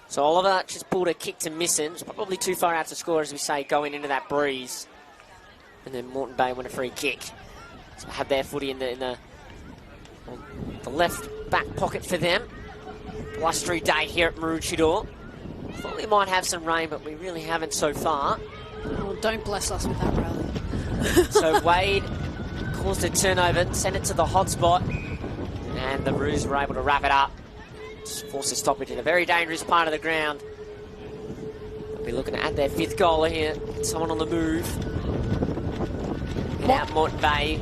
So Oliver just pulled a kick to missing. It's probably too far out to score, as we say, going into that breeze. And then Moreton Bay won a free kick. So have their footy in the left back pocket for them. Blustery day here at Maroochydore. I thought we might have some rain, but we really haven't so far. Oh, don't bless us with that, Riley. So Wade caused a turnover, sent it to the hot spot, and the Roos were able to wrap it up. Just force a stoppage in a very dangerous part of the ground. They'll be looking to add their fifth goal here. Someone on the move. Get out Moreton Bay.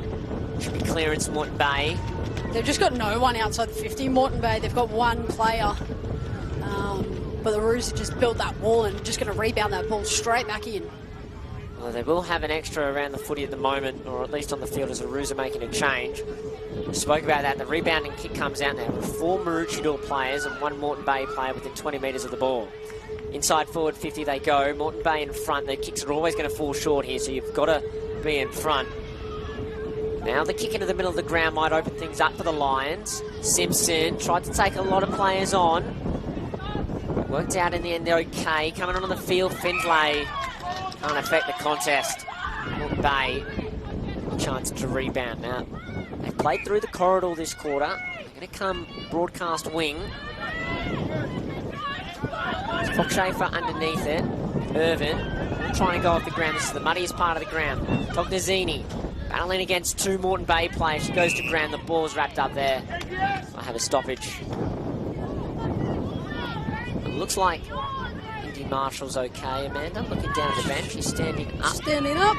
Should be clearance Moreton Bay. They've just got no one outside the 50. Moreton Bay, they've got one player. But the Roos have just built that wall and just going to rebound that ball straight back in. Well, they will have an extra around the footy at the moment, or at least on the field, as the Roos are making a change. We spoke about that. The rebounding kick comes out now with 4 Maroochydore players and 1 Moreton Bay player within 20 metres of the ball. Inside forward 50 they go. Moreton Bay in front. Their kicks are always going to fall short here, so you've got to be in front. Now the kick into the middle of the ground might open things up for the Lions. Simpson tried to take a lot of players on. Worked out in the end, they're okay. Coming on the field, Findlay can't affect the contest. Moreton Bay, chance to rebound now. They've played through the corridor this quarter. They're going to come broadcast wing. Foxshafer underneath it. Irvin trying to go off the ground. This is the muddiest part of the ground. Tognazzini battling against 2 Moreton Bay players. She goes to ground. The ball's wrapped up there. I have a stoppage. It looks like Indy Marshall's okay, Amanda. Looking down at the bench. She's standing up. Standing up.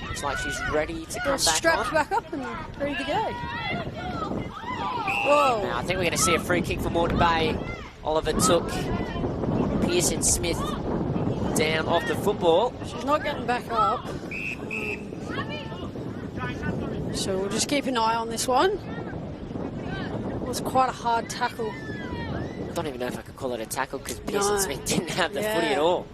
Looks like she's ready to come back strapped on. back up and ready to go. Whoa. Now, I think we're going to see a free kick for Moreton Bay. Oliver took Pearson Smith down off the football. She's not getting back up. So we'll just keep an eye on this one. It was quite a hard tackle. I don't even know if I could call it a tackle because Pearson Smith didn't have the footy at all.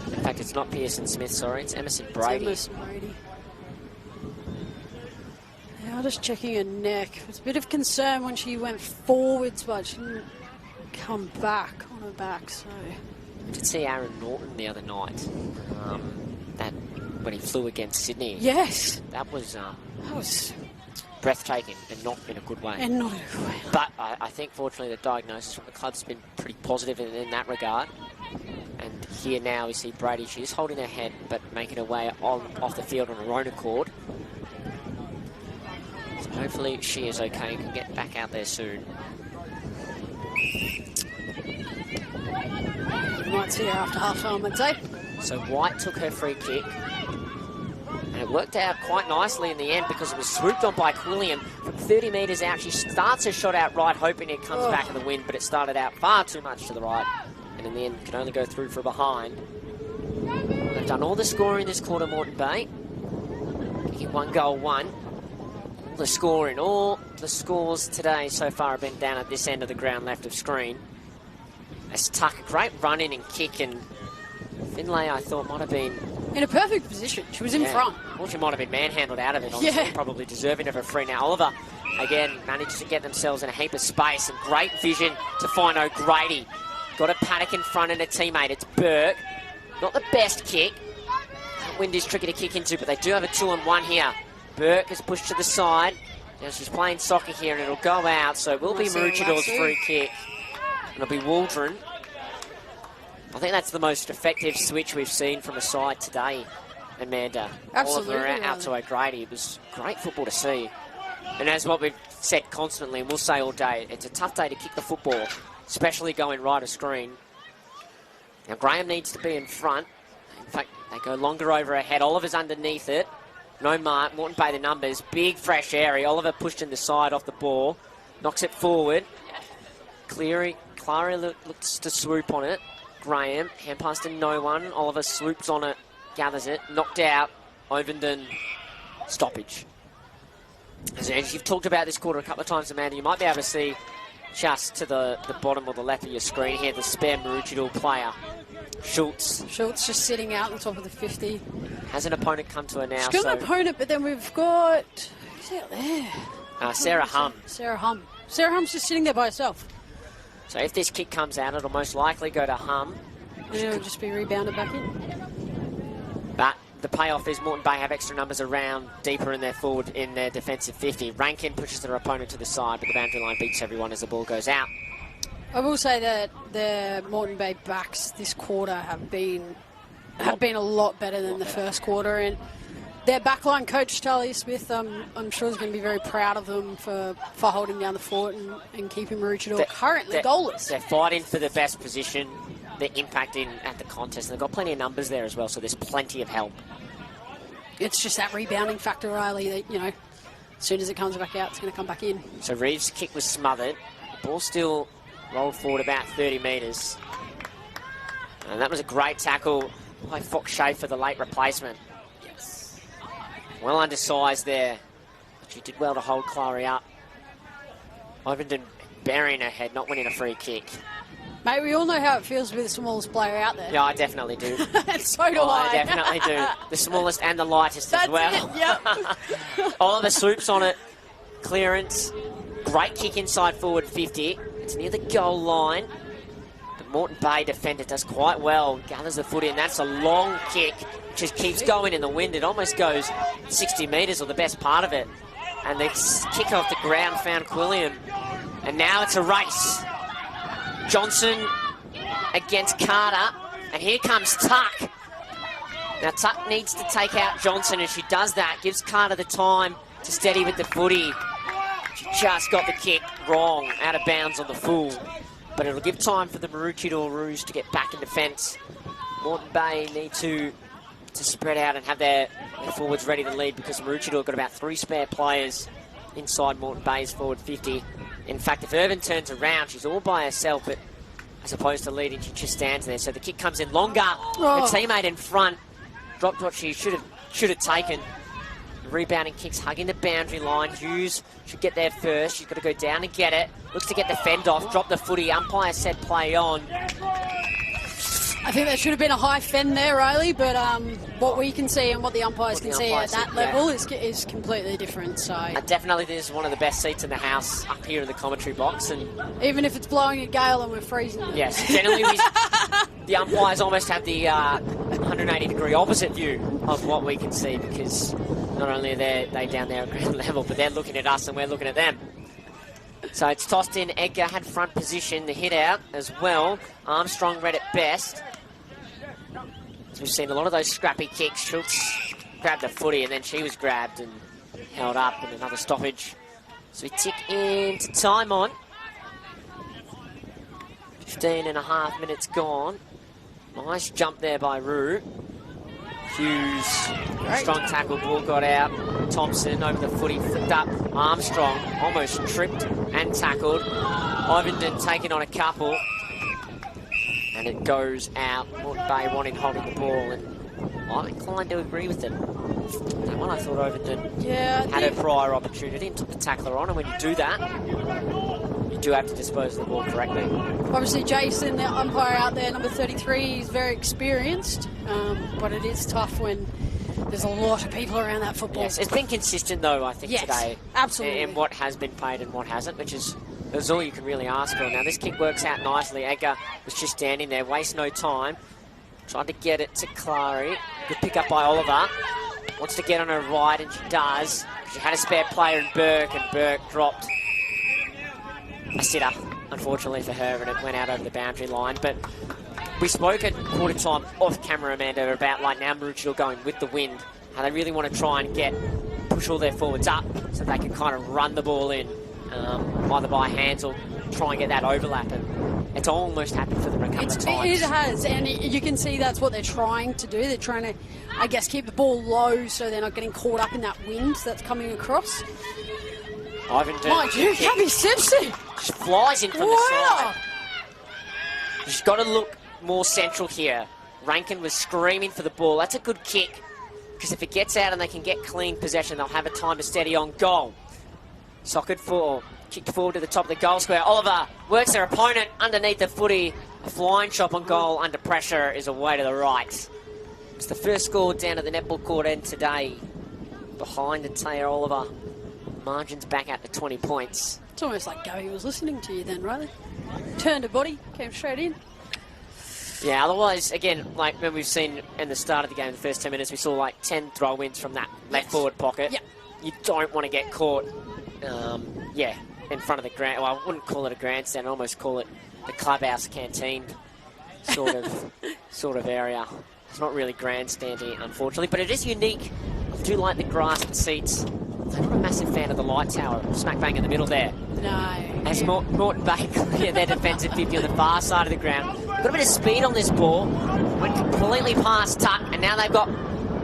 In fact, it's not Pearson Smith, sorry, it's Emerson Brady. It's Emerson Brady. Yeah, I'm just checking her neck. It was a bit of concern when she went forwards, but she didn't come back on her back, so... I did see Aaron Norton the other night, that when he flew against Sydney. Yes. That was breathtaking and not in a good way. And not in a good way. But I think, fortunately, the diagnosis from the club's been pretty positive in that regard. And here now we see Brady. She is holding her head, but making her way off the field on her own accord. So hopefully she is okay and can get back out there soon. We might see her after half-time, I'd say. So White took her free kick. And it worked out quite nicely in the end because it was swooped on by Quilliam from 30 metres out. She starts her shot out right, hoping it comes back in the wind, but it started out far too much to the right. And in the end, can only go through for behind. They've done all the scoring this quarter, Moreton Bay. Kicking 1 goal, 1. All the scoring, all the scores today so far have been down at this end of the ground left of screen. As Tuck, a great run in and kick, and Finlay, I thought, might have been... in a perfect position. She was in front. Well, she might have been manhandled out of it, honestly. Probably deserving of a free. Now, Oliver, again, managed to get themselves in a heap of space, and great vision to find O'Grady. Got a Paddock in front and a teammate. It's Burke. Not the best kick. Wind is tricky to kick into, but they do have a 2-on-1 here. Burke is pushed to the side. Now she's playing soccer here, and it'll go out, so it will be Maroochidore's free kick. And it'll be Waldron. I think that's the most effective switch we've seen from a side today, Amanda. Absolutely. Oliver out to O'Grady. It was great football to see. And as what we've said constantly, and we'll say all day, it's a tough day to kick the football, especially going right of screen. Now Graham needs to be in front. In fact, they go longer over her head. Oliver's underneath it. No mark. Moreton Bay the numbers. Big fresh area. Oliver pushed in the side off the ball. Knocks it forward. Clara looks to swoop on it. Graham, hand pass to no one. Oliver swoops on it, gathers it, knocked out. Ovenden, stoppage. As you've talked about this quarter a couple of times, Amanda, you might be able to see just to the bottom or the left of your screen here, the spare Maroochydore player, Schultz. Schultz just sitting out on the top of the 50. Has an opponent come to her now? She's got an opponent, but then we've got... who's out there? Sarah Hum. Sarah Hum. Sarah Hum's just sitting there by herself. So if this kick comes out, it'll most likely go to Hum. And it'll just be rebounded back in. But the payoff is Moreton Bay have extra numbers around deeper in their forward, in their defensive 50. Rankin pushes their opponent to the side, but the boundary line beats everyone as the ball goes out. I will say that the Moreton Bay backs this quarter have been a lot better than the first quarter, and their backline coach, Charlie Smith, I'm sure is going to be very proud of them for holding down the fort and keeping Maroochydore currently goalless. They're fighting for the best position. They're impacting at the contest. And they've got plenty of numbers there as well, so there's plenty of help. It's just that rebounding factor, Riley, that, you know, as soon as it comes back out, it's going to come back in. So Reeves' kick was smothered. The ball still rolled forward about 30 metres. And that was a great tackle by Fox Schaefer, the late replacement. Well undersized there. But she did well to hold Clary up. Ovenden burying her head, not winning a free kick. Mate, we all know how it feels to be the smallest player out there. Yeah, I definitely do. And so do I. I definitely do. The smallest and the lightest as well. Yep. Oliver swoops on it. Clearance. Great kick inside forward 50. It's near the goal line. The Moreton Bay defender does quite well. Gathers the foot in. That's a long kick. Just keeps going in the wind. It almost goes 60 metres, or the best part of it. And the kick off the ground found Quilliam. And now it's a race. Johnson against Carter. And here comes Tuck. Now Tuck needs to take out Johnson, and she does that. Gives Carter the time to steady with the footy. She just got the kick wrong, out of bounds on the full. But it'll give time for the Maroochydore Rouge to get back in defence. Moreton Bay need to spread out and have their forwards ready to lead, because Maroochydore got about 3 spare players inside Moreton Bay's forward 50. In fact, if Irvin turns around, she's all by herself, but as opposed to leading, she just stands there. So the kick comes in longer. Her teammate in front dropped what she should have taken. The rebounding kick's hugging the boundary line. Hughes should get there first. She's got to go down and get it. Looks to get the fend off. Drop the footy. Umpire said play on. I think there should have been a high fend there, Riley, but what we can see and what the umpires can see at that level is completely different. So definitely this is one of the best seats in the house up here in the commentary box. And even if it's blowing a gale and we're freezing. Yes, generally the umpires almost have the 180-degree opposite view of what we can see, because not only are they down there at ground level, but they're looking at us and we're looking at them. So it's tossed in. Edgar had front position, the hit out as well. Armstrong read it best. So we've seen a lot of those scrappy kicks. Schultz grabbed the footy and then she was grabbed and held up, and another stoppage. So we tick into time on. 15.5 minutes gone. Nice jump there by Rue. Hughes, strong tackle, ball got out. Thompson over the footy, flicked up. Armstrong almost tripped and tackled. Ivenden taking on a couple. And it goes out. Moreton Bay wanting holding the ball, and I'm inclined to agree with them. That one, I thought Ivenden had a prior opportunity and took the tackler on, and when you do that, you do have to dispose of the ball correctly. Obviously, Jason, the umpire out there, number 33, is very experienced, but it is tough when there's a lot of people around that football. Yes, it's been consistent, though, I think, today. Absolutely. In what has been paid and what hasn't, which is all you can really ask for. Now, this kick works out nicely. Edgar was just standing there, waste no time. Tried to get it to Clary. Good pick up by Oliver. Wants to get on her right, and she does. She had a spare player in Burke, and Burke dropped a sitter, unfortunately for her, and it went out over the boundary line. But we spoke at quarter time off camera, Amanda, about like now Maroochydore going with the wind, how they really want to try and push all their forwards up so they can kind of run the ball in, either by hands or try and get that overlap. And it's almost happened for them a couple of times. It has, and you can see that's what they're trying to do. They're trying to, I guess, keep the ball low so they're not getting caught up in that wind that's coming across. Mind you, Gabby Simpson! She flies in from the side. She's got to look more central here. Rankin was screaming for the ball. That's a good kick, because if it gets out and they can get clean possession, they'll have a time to steady on goal. Socket for, kicked forward to the top of the goal square. Oliver works their opponent underneath the footy. A flying shot on goal under pressure is away to the right. It's the first score down at the netball court end today. Behind the Taya Oliver. Margins back out to 20 points. It's almost like Gabby was listening to you then, Riley. Turned her body, came straight in. Yeah, otherwise, again, like when we've seen in the start of the game, the first 10 minutes, we saw like 10 throw-ins from that left forward pocket. Yep. You don't want to get caught, in front of the grand. Well, I wouldn't call it a grandstand. I'd almost call it the clubhouse canteen sort of area. It's not really grandstanding, unfortunately, but it is unique. I do like the grass and seats. I'm not a massive fan of the light tower, smack bang in the middle there. No. As Moreton Bay clear their defensive 50 on the far side of the ground. Got a bit of speed on this ball. Went completely past Tuck, and now they've got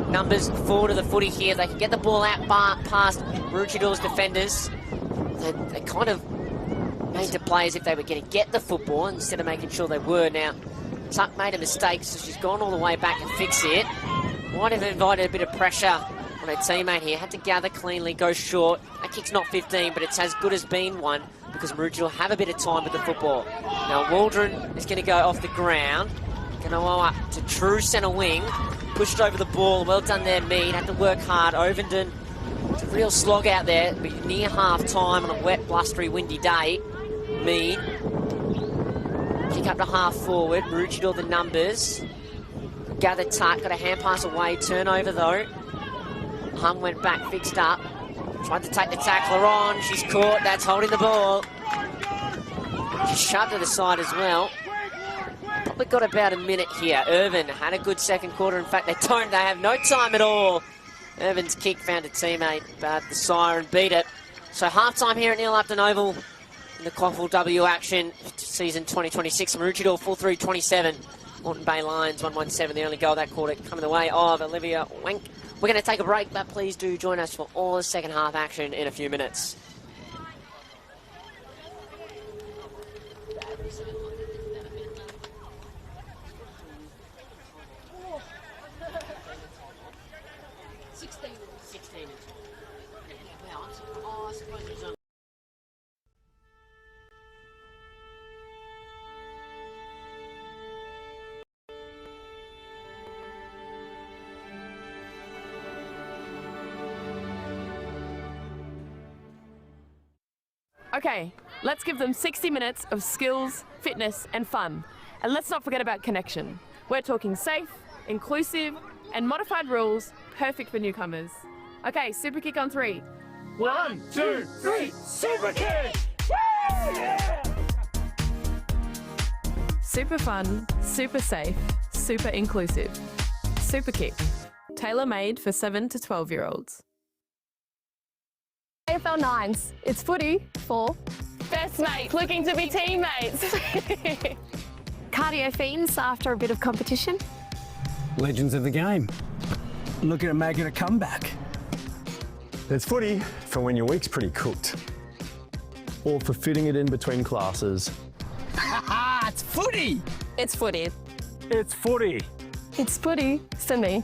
numbers forward of the footy here. They can get the ball out past Maroochidore's defenders. They kind of made to play as if they were going to get the football instead of making sure they were. Now, Tuck made a mistake, so she's gone all the way back and fixed it. Might have invited a bit of pressure on her teammate here. Had to gather cleanly, go short. That kick's not 15, but it's as good as been one because Maroochydore have a bit of time with the football. Now, Waldron is going to go off the ground. Going to go up to true centre wing. Pushed over the ball. Well done there, Mead. Had to work hard. Ovenden, it's a real slog out there. But near half-time on a wet, blustery, windy day. Mead. Kick up to half-forward. Maroochydore the numbers. Gathered Tuck. Got a hand pass away. Turnover, though. Hum went back, fixed up. Tried to take the tackler on. She's caught. That's holding the ball. She shoved to the side as well. Probably got about a minute here. Irvin had a good second quarter. In fact, they have no time at all. Irvin's kick found a teammate, but the siren beat it. So half-time here at Neil Upton Oval in the QAFLW action season 2026. Maroochydore 4-3-27 Moreton Bay Lions 117, the only goal that quarter coming the way of Olivia Wank. We're going to take a break, but please do join us for all the second half action in a few minutes. Okay, let's give them 60 minutes of skills, fitness and fun. And let's not forget about connection. We're talking safe, inclusive and modified rules, perfect for newcomers. Okay, super kick on 3. 1, 2, 3, super kick! Woo! Yeah! Super fun, super safe, super inclusive. Super kick, tailor-made for 7 to 12-year-olds. AFL 9s, it's footy for Best mates looking to be teammates. Cardio fiends after a bit of competition. Legends of the game. Looking at making a comeback. There's footy for when your week's pretty cooked. Or for fitting it in between classes. It's footy! It's footy. It's footy. It's footy for me.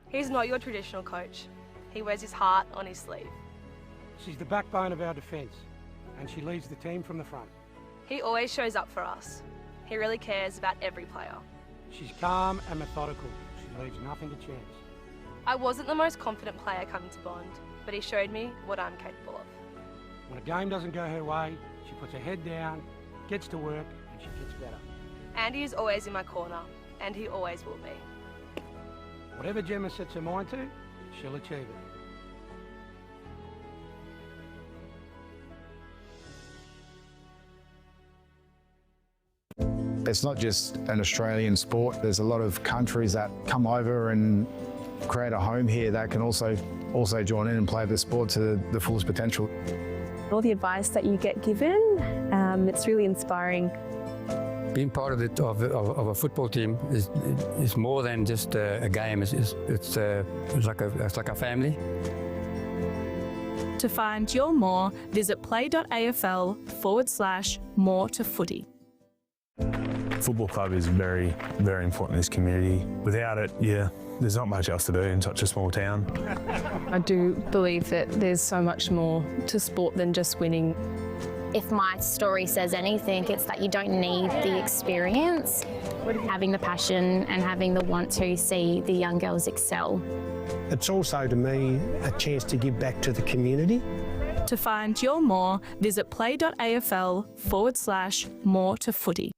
He's not your traditional coach. He wears his heart on his sleeve. She's the backbone of our defence, and she leads the team from the front. He always shows up for us. He really cares about every player. She's calm and methodical. She leaves nothing to chance. I wasn't the most confident player coming to Bond, but he showed me what I'm capable of. When a game doesn't go her way, she puts her head down, gets to work, and she gets better. Andy is always in my corner, and he always will be. Whatever Gemma sets her mind to, she'll achieve it. It's not just an Australian sport. There's a lot of countries that come over and create a home here that can also join in and play the sport to the fullest potential. All the advice that you get given, it's really inspiring. Being part of a football team is more than just a game. It's like a family. To find your more, visit play.afl/more to footy. Football club is very, very important in this community. Without it, there's not much else to do in such a small town. I do believe that there's so much more to sport than just winning. If my story says anything, it's that you don't need the experience, having the passion and having the want to see the young girls excel. It's also, to me, a chance to give back to the community. To find your more, visit play.afl/more to footy.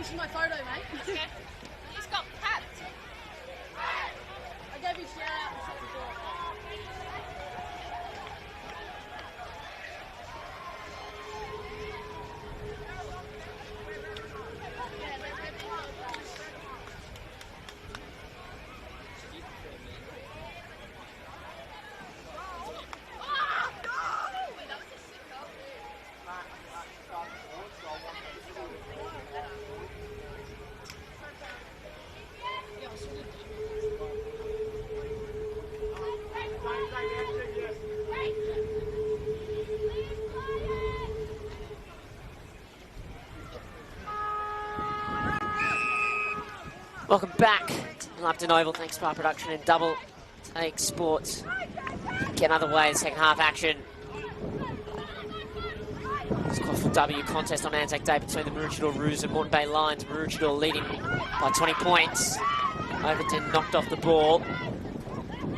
This is my photo, mate. Okay. He's got capped. I gave you a shout out before. Welcome back to Lupton Oval. Thanks to our production and Double Take Sports. Get underway in the second half action. It's QAFLW contest on Anzac Day between the Maroochydore Roos and Moreton Bay Lions. Maroochydore leading by 20 points. Overton knocked off the ball.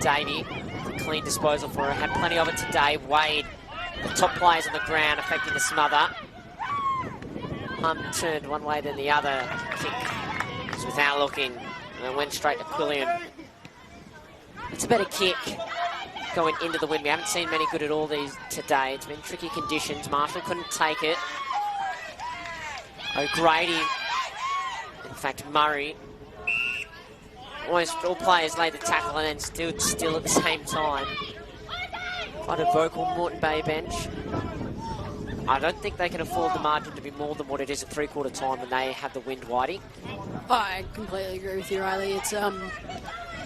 Davey, a clean disposal for her. Had plenty of it today. Wade, the top players on the ground, affecting the smother. Turned one way then the other. Kick was without looking, and it went straight to Quillian. It's a better kick going into the wind. We haven't seen many good at all these today. It's been tricky conditions. Marshall couldn't take it. O'Grady, in fact Murray, almost all players laid the tackle and then stood still at the same time. Quite a vocal Moreton Bay bench. I don't think they can afford the margin to be more than what it is at three-quarter time when they have the wind, Whitey. I completely agree with you, Riley. It's I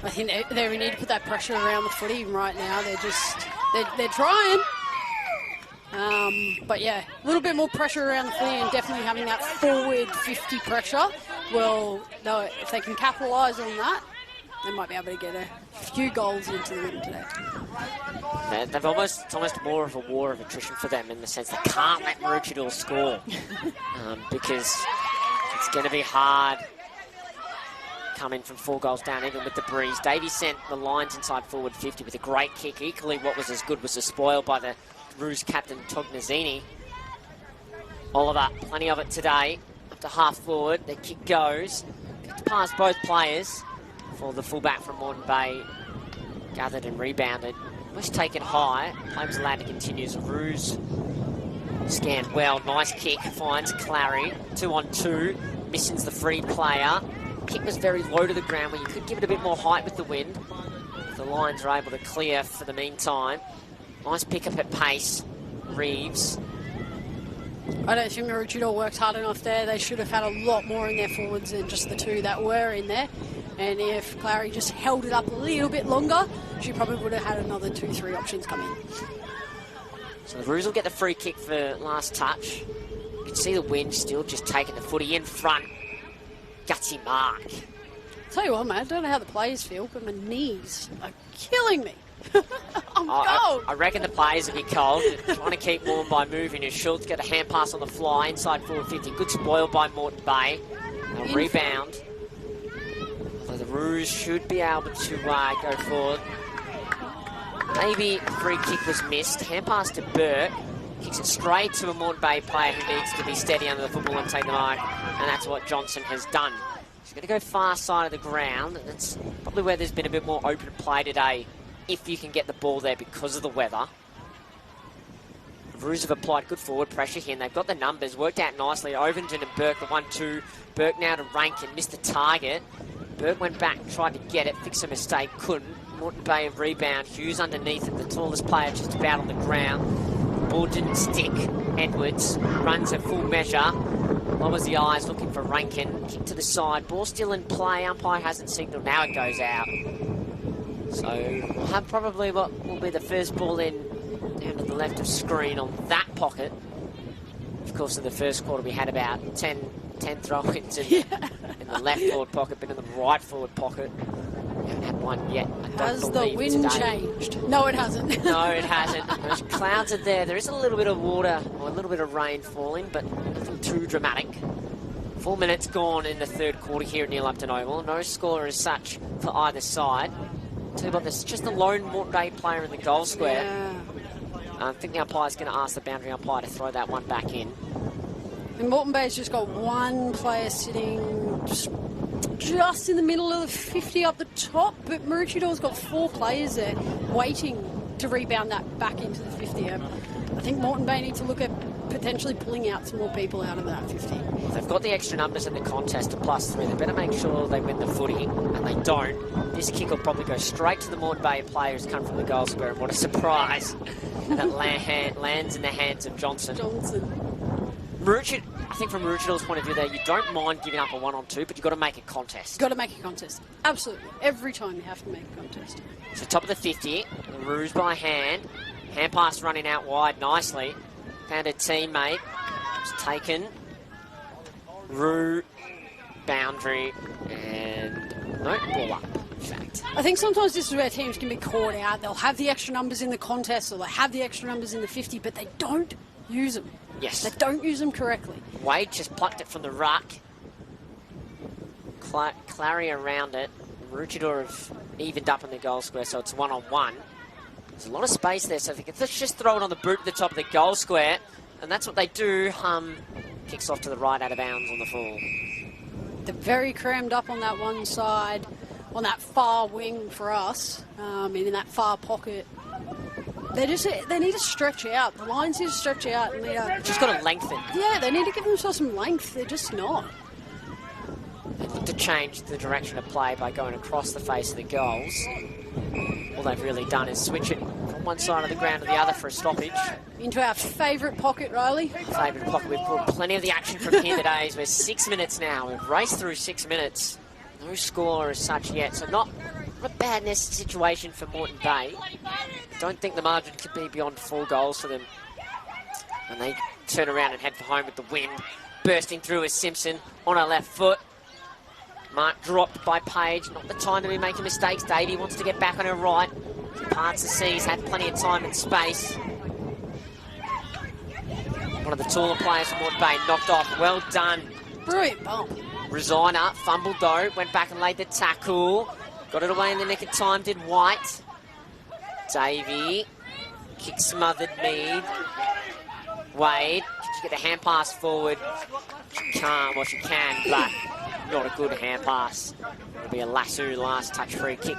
think they need to put that pressure around the footy right now. They're trying. But yeah, a little bit more pressure around the footy and definitely having that forward 50 pressure. Well, if they can capitalise on that, they might be able to get a few goals into the win today. It's almost more of a war of attrition for them in the sense they can't let Maroochydore score because it's going to be hard coming from 4 goals down even with the breeze. Davey sent the Lions inside forward 50 with a great kick. Equally what was as good was a spoil by the Roos captain Tognazzini. Oliver, plenty of it today. Up to half forward, the kick goes. Gets past both players for the fullback from Moreton Bay. Gathered and rebounded. Was taken high. Play was allowed to continue. Roos scanned well. Nice kick. Finds Clary. 2-on-2. Missions the free player. Kick was very low to the ground where you could give it a bit more height with the wind. The Lions are able to clear for the meantime. Nice pick up at pace. Reeves. I don't think Maroochydore worked hard enough there. They should have had a lot more in their forwards than just the 2 that were in there. And if Clary just held it up a little bit longer, she probably would have had another 2-3 options come in. So the Roos will get the free kick for last touch. You can see the wind still just taking the footy in front. Gutsy mark. Tell you what, mate, I don't know how the players feel, but my knees are killing me. I'm cold. I reckon the players will be cold. Trying to keep warm by moving. And Schultz get a hand pass on the fly inside forward 50. Good spoil by Moreton Bay. They'll rebound. So the Roos should be able to go forward. Maybe a free kick was missed. Hand pass to Burke. Kicks it straight to a Moreton Bay player who needs to be steady under the football and take the mark. And that's what Johnson has done. He's going to go far side of the ground. And that's probably where there's been a bit more open play today, if you can get the ball there because of the weather. The Roos have applied good forward pressure here, and they've got the numbers. Worked out nicely. Overton and Burke, the 1-2. Burke now to Rankin, missed the target. Burke went back and tried to get it, fix a mistake, couldn't. Moreton Bay a rebound. Hughes underneath it, the tallest player just about on the ground. Ball didn't stick. Edwards runs at full measure. Lowers the eyes, looking for Rankin. Kick to the side. Ball still in play. Umpire hasn't signalled. Now it goes out. So we'll have probably what will be the first ball in down to the left of screen on that pocket. Of course, in the first quarter we had about 10 throw-ins in the left forward pocket, but in the right forward pocket we haven't had one yet. Has the wind changed? No, it hasn't. No, it hasn't. Those clouds are there. There is a little bit of water or a little bit of rain falling, but nothing too dramatic. 4 minutes gone in the third quarter here at Near Lupton Oval. No score as such for either side. Tell you about this, just a lone Moreton Bay player in the goal square. I think the umpire's going to ask the boundary umpire to throw that one back in. And Moreton Bay's just got one player sitting just in the middle of the 50 up the top, but Maroochidore's got 4 players there waiting to rebound that back into the 50. I think Moreton Bay need to look at potentially pulling out some more people out of that 50. They've got the extra numbers in the contest of +3. They better make sure they win the footy, and they don't. This kick will probably go straight to the Moreton Bay player who's come from the goal square, and what a surprise. And that lands in the hands of Johnson. I think from Maroochidore's point of view there, you don't mind giving up a 1-on-2, but you've got to make a contest. You've got to make a contest. Absolutely. Every time you have to make a contest. So top of the 50, Roos by hand. Hand pass running out wide nicely. Found a teammate. It's taken. Roo, boundary, and no, ball up, in fact. I think sometimes this is where teams can be caught out. They'll have the extra numbers in the contest, or they have the extra numbers in the 50, but they don't use them. Yes. They don't use them correctly. Wade just plucked it from the ruck. Clary around it. Maroochydore have evened up in the goal square, so it's 1-on-1. There's a lot of space there, so they can just throw it on the boot at the top of the goal square, and that's what they do. Kicks off to the right out of bounds on the full. They're very crammed up on that one side, on that far wing for us, in that far pocket. They need to stretch out. The lines need to stretch out. And just got to lengthen. Yeah, they need to give themselves some length. They're just not. They look to change the direction of play by going across the face of the goals. All they've really done is switch it from one side of the ground to the other for a stoppage. Into our favourite pocket, Riley. Favourite pocket. We've pulled plenty of the action from here today. We're 6 minutes now. We've raced through 6 minutes. No score as such yet, so not a bad nest situation for Moreton Bay. Don't think the margin could be beyond 4 goals for them. And they turn around and head for home with the wind. Bursting through is Simpson on her left foot. Mark dropped by Page. Not the time to be making mistakes. Davey wants to get back on her right. Parts the seas, had plenty of time and space. One of the taller players from Moreton Bay knocked off. Well done. Brilliant bump. Resigner fumbled though. Went back and laid the tackle. Got it away in the nick of time, did White. Davey. Kick smothered Mead. Wade. She get a hand pass forward. She can't, well she can, but not a good hand pass. It'll be a lasso last touch free kick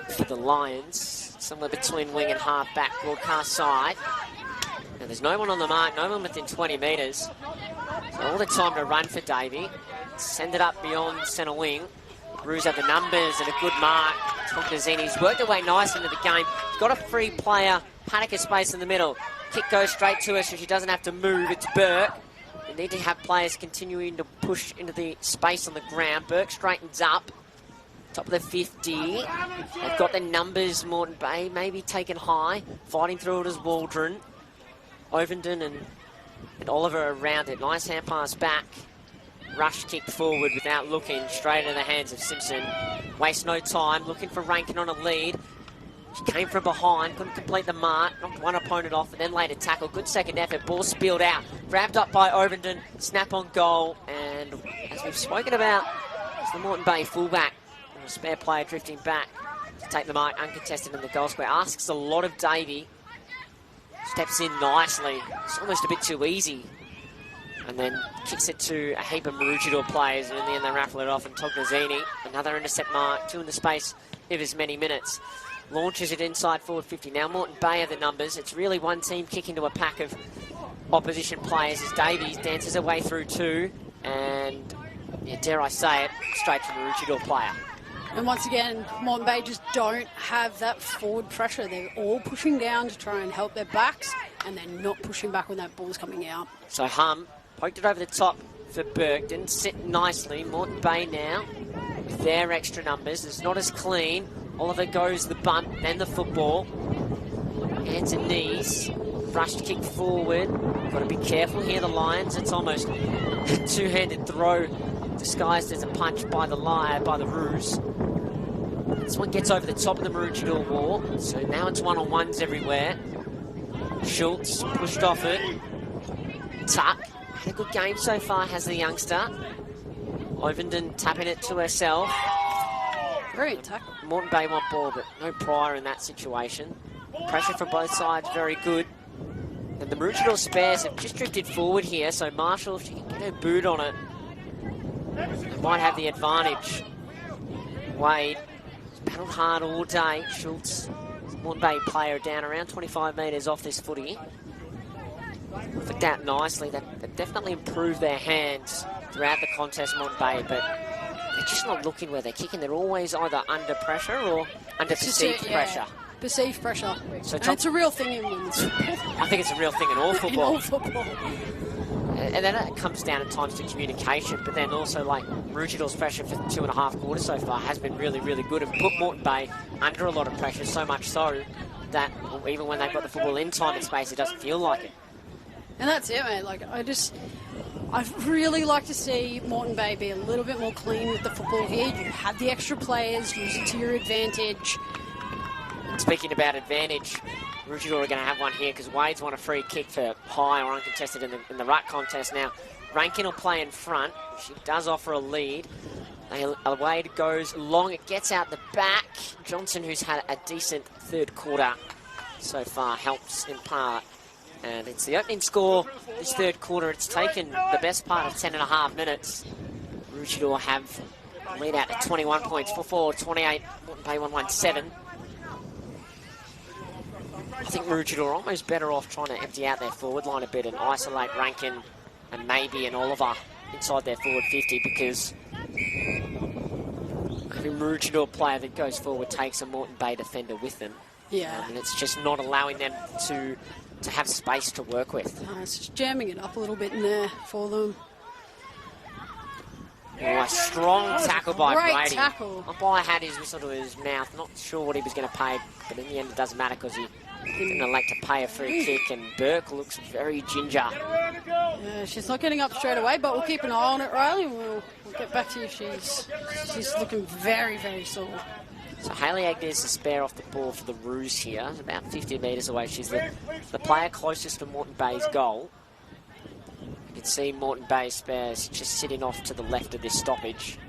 for the Lions. Somewhere between wing and half back broadcast side. Now there's no one on the mark, no one within 20 metres. So all the time to run for Davey. Send it up beyond centre wing. Roos have the numbers and a good mark. Tonkazzini's worked away nice into the game. He's got a free player, paddock of space in the middle. Kick goes straight to her so she doesn't have to move. It's Burke. They need to have players continuing to push into the space on the ground. Burke straightens up. Top of the 50. They've got their numbers, Moreton Bay, maybe taken high. Fighting through it as Waldron. Ovenden and Oliver around it. Nice hand pass back. Rush kick forward without looking. Straight into the hands of Simpson. Waste no time. Looking for Rankin on a lead. She came from behind. Couldn't complete the mark. Knocked one opponent off and then laid a tackle. Good second effort. Ball spilled out. Grabbed up by Ovenden. Snap on goal. And as we've spoken about, it's the Moreton Bay fullback. And a spare player drifting back to take the mark uncontested in the goal square. Asks a lot of Davey. Steps in nicely. It's almost a bit too easy. And then kicks it to a heap of Maroochydore players, and in the end they raffle it off. And Tonkazzini, another intercept mark, 2 in the space of as many minutes. Launches it inside forward 50. Now Moreton Bay are the numbers. It's really one team kicking to a pack of opposition players as Davies dances her way through 2. And, yeah, dare I say it, straight to Maroochydore player. And once again, Moreton Bay just don't have that forward pressure. They're all pushing down to try and help their backs, and they're not pushing back when that ball's coming out. So poked it over the top for Burke. Didn't sit nicely. Moreton Bay now with their extra numbers. It's not as clean. Oliver goes the bunt, then the football. Hands and knees. Rushed kick forward. Got to be careful here, the Lions. It's almost a two-handed throw disguised as a punch by the Roos. This one gets over the top of the Maroochydore wall. So now it's one-on-ones everywhere. Schultz pushed off it. Tuck. Had a good game so far, has the youngster. Ovenden tapping it to herself. Brilliant tackle. Moreton Bay want ball, but no prior in that situation. Pressure from both sides, very good. And the Maroochydore spares have just drifted forward here, so Marshall, if she can get her boot on it, might have the advantage. Wade has paddled hard all day. Schultz, Moreton Bay player, down around 25 metres off this footy. Flicked out nicely. They've definitely improved their hands throughout the contest, Moreton Bay, but they're just not looking where they're kicking. They're always either under pressure or under perceived pressure. Perceived pressure. So and it's a real thing in women's football. I think it's a real thing in all football. In all football. And then it comes down at times to communication, but then also like Maroochidore's pressure for 2.5 quarters so far has been really, really good and put Moreton Bay under a lot of pressure, so much so that even when they've got the football in time and space, it doesn't feel like it. And that's it, mate. Like, I'd really like to see Moreton Bay be a little bit more clean with the football here. You have the extra players, use it to your advantage. And speaking about advantage, Maroochydore are going to have one here because Wade's won a free kick for high or uncontested in the ruck contest. Now, Rankin will play in front. She does offer a lead. Wade goes long. It gets out the back. Johnson, who's had a decent third quarter so far, helps in part. And it's the opening score this third quarter. It's taken the best part of 10.5 minutes. Maroochydore have lead out to 21 points, 4-4, 28, Moreton Bay 117. I think Maroochydore are almost better off trying to empty out their forward line a bit and isolate Rankin and maybe an Oliver inside their forward 50, because every Maroochydore player that goes forward takes a Moreton Bay defender with them. Yeah. And it's just not allowing them to have space to work with. It's just jamming it up a little bit in there for them. Oh, a strong tackle by Great Brady. tackle. Umpire had his whistle to his mouth. Not sure what he was going to pay, but in the end it doesn't matter because he didn't elect to pay a free kick, and Burke looks very ginger. Yeah, she's not getting up straight away, but we'll keep an eye on it, Riley, and we'll get back to you. She's looking very, very sore. So Hayley Agnes is spare off the ball for the Roos here, about 50 metres away. She's the player closest to Moreton Bay's goal. You can see Moreton Bay spares just sitting off to the left of this stoppage.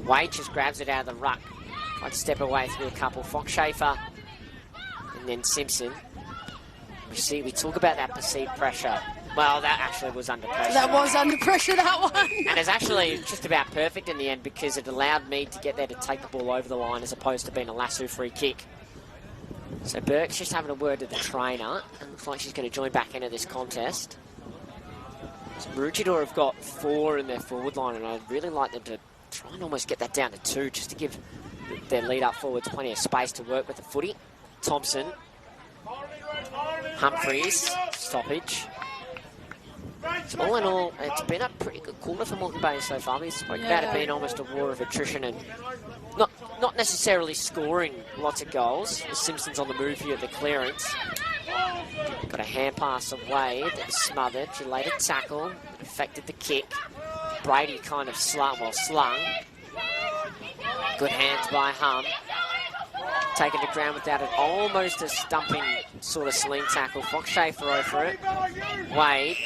Wade just grabs it out of the ruck. Tried to step away through a couple. Foxshafer and then Simpson. We talk about that perceived pressure. Well, that actually was under pressure. That was under pressure, that one. And it's actually just about perfect in the end because it allowed me to get there to take the ball over the line as opposed to being a lasso free kick. So Burke's just having a word to the trainer, and looks like she's going to join back into this contest. So Maroochydore have got 4 in their forward line, and I'd really like them to try and almost get that down to 2 just to give their lead up forwards plenty of space to work with the footy. Thompson, Humphreys, stoppage. So all in all, it's been a pretty good quarter for Moreton Bay so far. We spoke about it being almost a war of attrition and not necessarily scoring lots of goals. The Simpsons on the move here at the clearance. Got a hand pass away that was smothered. She laid a tackle, affected the kick. Brady kind of slung. Good hands by Hum. Taken to ground without it. Almost a stumping sort of sling tackle. Foxshafer over it. Wade.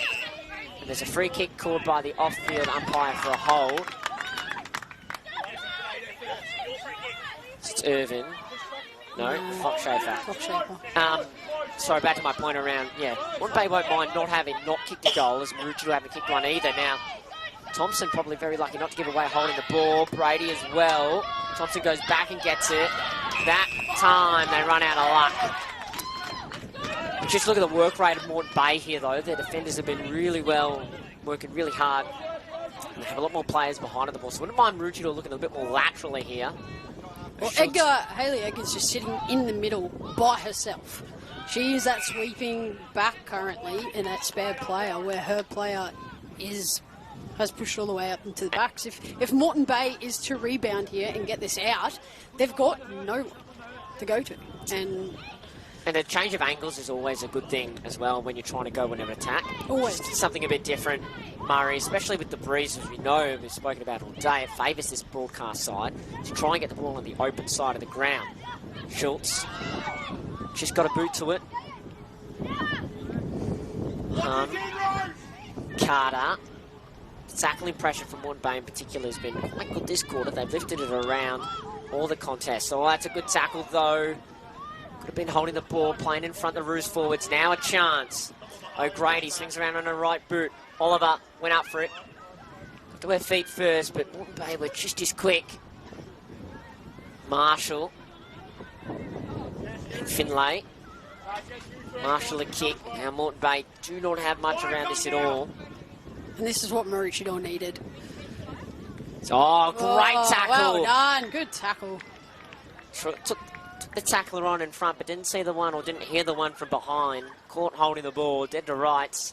And there's a free kick called by the off-field umpire for a hold. It's Irvin. No, Foxshafer. Sorry, back to my point around, Moreton Bay won't mind not kicked a goal, as Maroochydore haven't kicked one either. Now, Thompson probably very lucky not to give away holding the ball. Brady as well. Thompson goes back and gets it. That time they run out of luck. Just look at the work rate of Moreton Bay here, though. Their defenders have been really well, working really hard. And they have a lot more players behind the ball, so I wouldn't mind Maroochydore looking a bit more laterally here. Well, Hayley Edgar's just sitting in the middle by herself. She is that sweeping back currently in that spare player where her player has pushed all the way up into the backs. If Moreton Bay is to rebound here and get this out, they've got no one to go to. And a change of angles is always a good thing as well when you're trying to go in an attack. Always. Just something a bit different, Murray, especially with the breeze, as we know, we've spoken about all day. It favours this broadcast side to try and get the ball on the open side of the ground. Schultz, she's got a boot to it. Carter. Tackling pressure from Moreton Bay in particular has been quite good this quarter. They've lifted it around all the contests. So that's a good tackle, though. Could have been holding the ball, playing in front of the Roos forwards. Now a chance. O'Grady swings around on her right boot. Oliver went up for it. Got to her feet first, but Moreton Bay were just as quick. Marshall. And Finlay. Marshall a kick. Now Moreton Bay do not have much around this at all. And this is what Maroochydore needed. Oh, great tackle. Well done. Good tackle. Took the tackler on in front, but didn't see the one or didn't hear the one from behind. Caught holding the ball, dead to rights.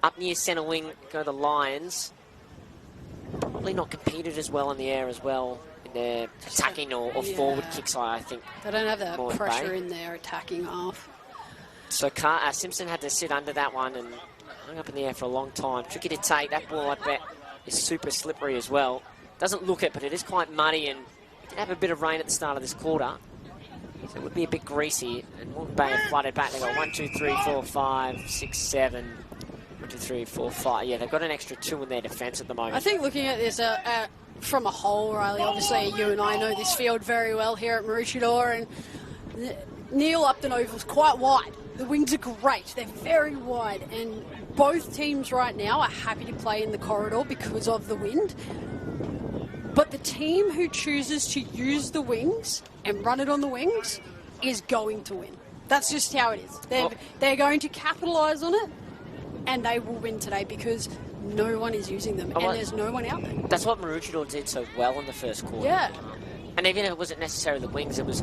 Up near centre wing go the Lions. Probably not competed as well in the air as well in their attacking or forward kicks, I think. They don't have that Moreton pressure Bay. in their attacking half. So Simpson had to sit under that one and hung up in the air for a long time. Tricky to take. That ball, I bet, is super slippery as well. Doesn't look it, but it is quite muddy, and it did have a bit of rain at the start of this quarter. So it would be a bit greasy. And Moreton Bay have flooded back. They've got 1, 2, 3, 4, 5, 6, 7. 1, 2, 3, 4, 5. Yeah, they've got an extra 2 in their defence at the moment. I think looking at this from a whole, Riley, obviously you and I know this field very well here at Maroochydore, and Neil Upton Oval's quite wide. The wings are great. They're very wide, and both teams right now are happy to play in the corridor because of the wind. But the team who chooses to use the wings and run it on the wings is going to win. That's just how it is. They're going to capitalise on it, and they will win today because no one is using them, and there's no one out there. That's what Maroochydore did so well in the first quarter. Yeah. And even if it wasn't necessarily the wings, it was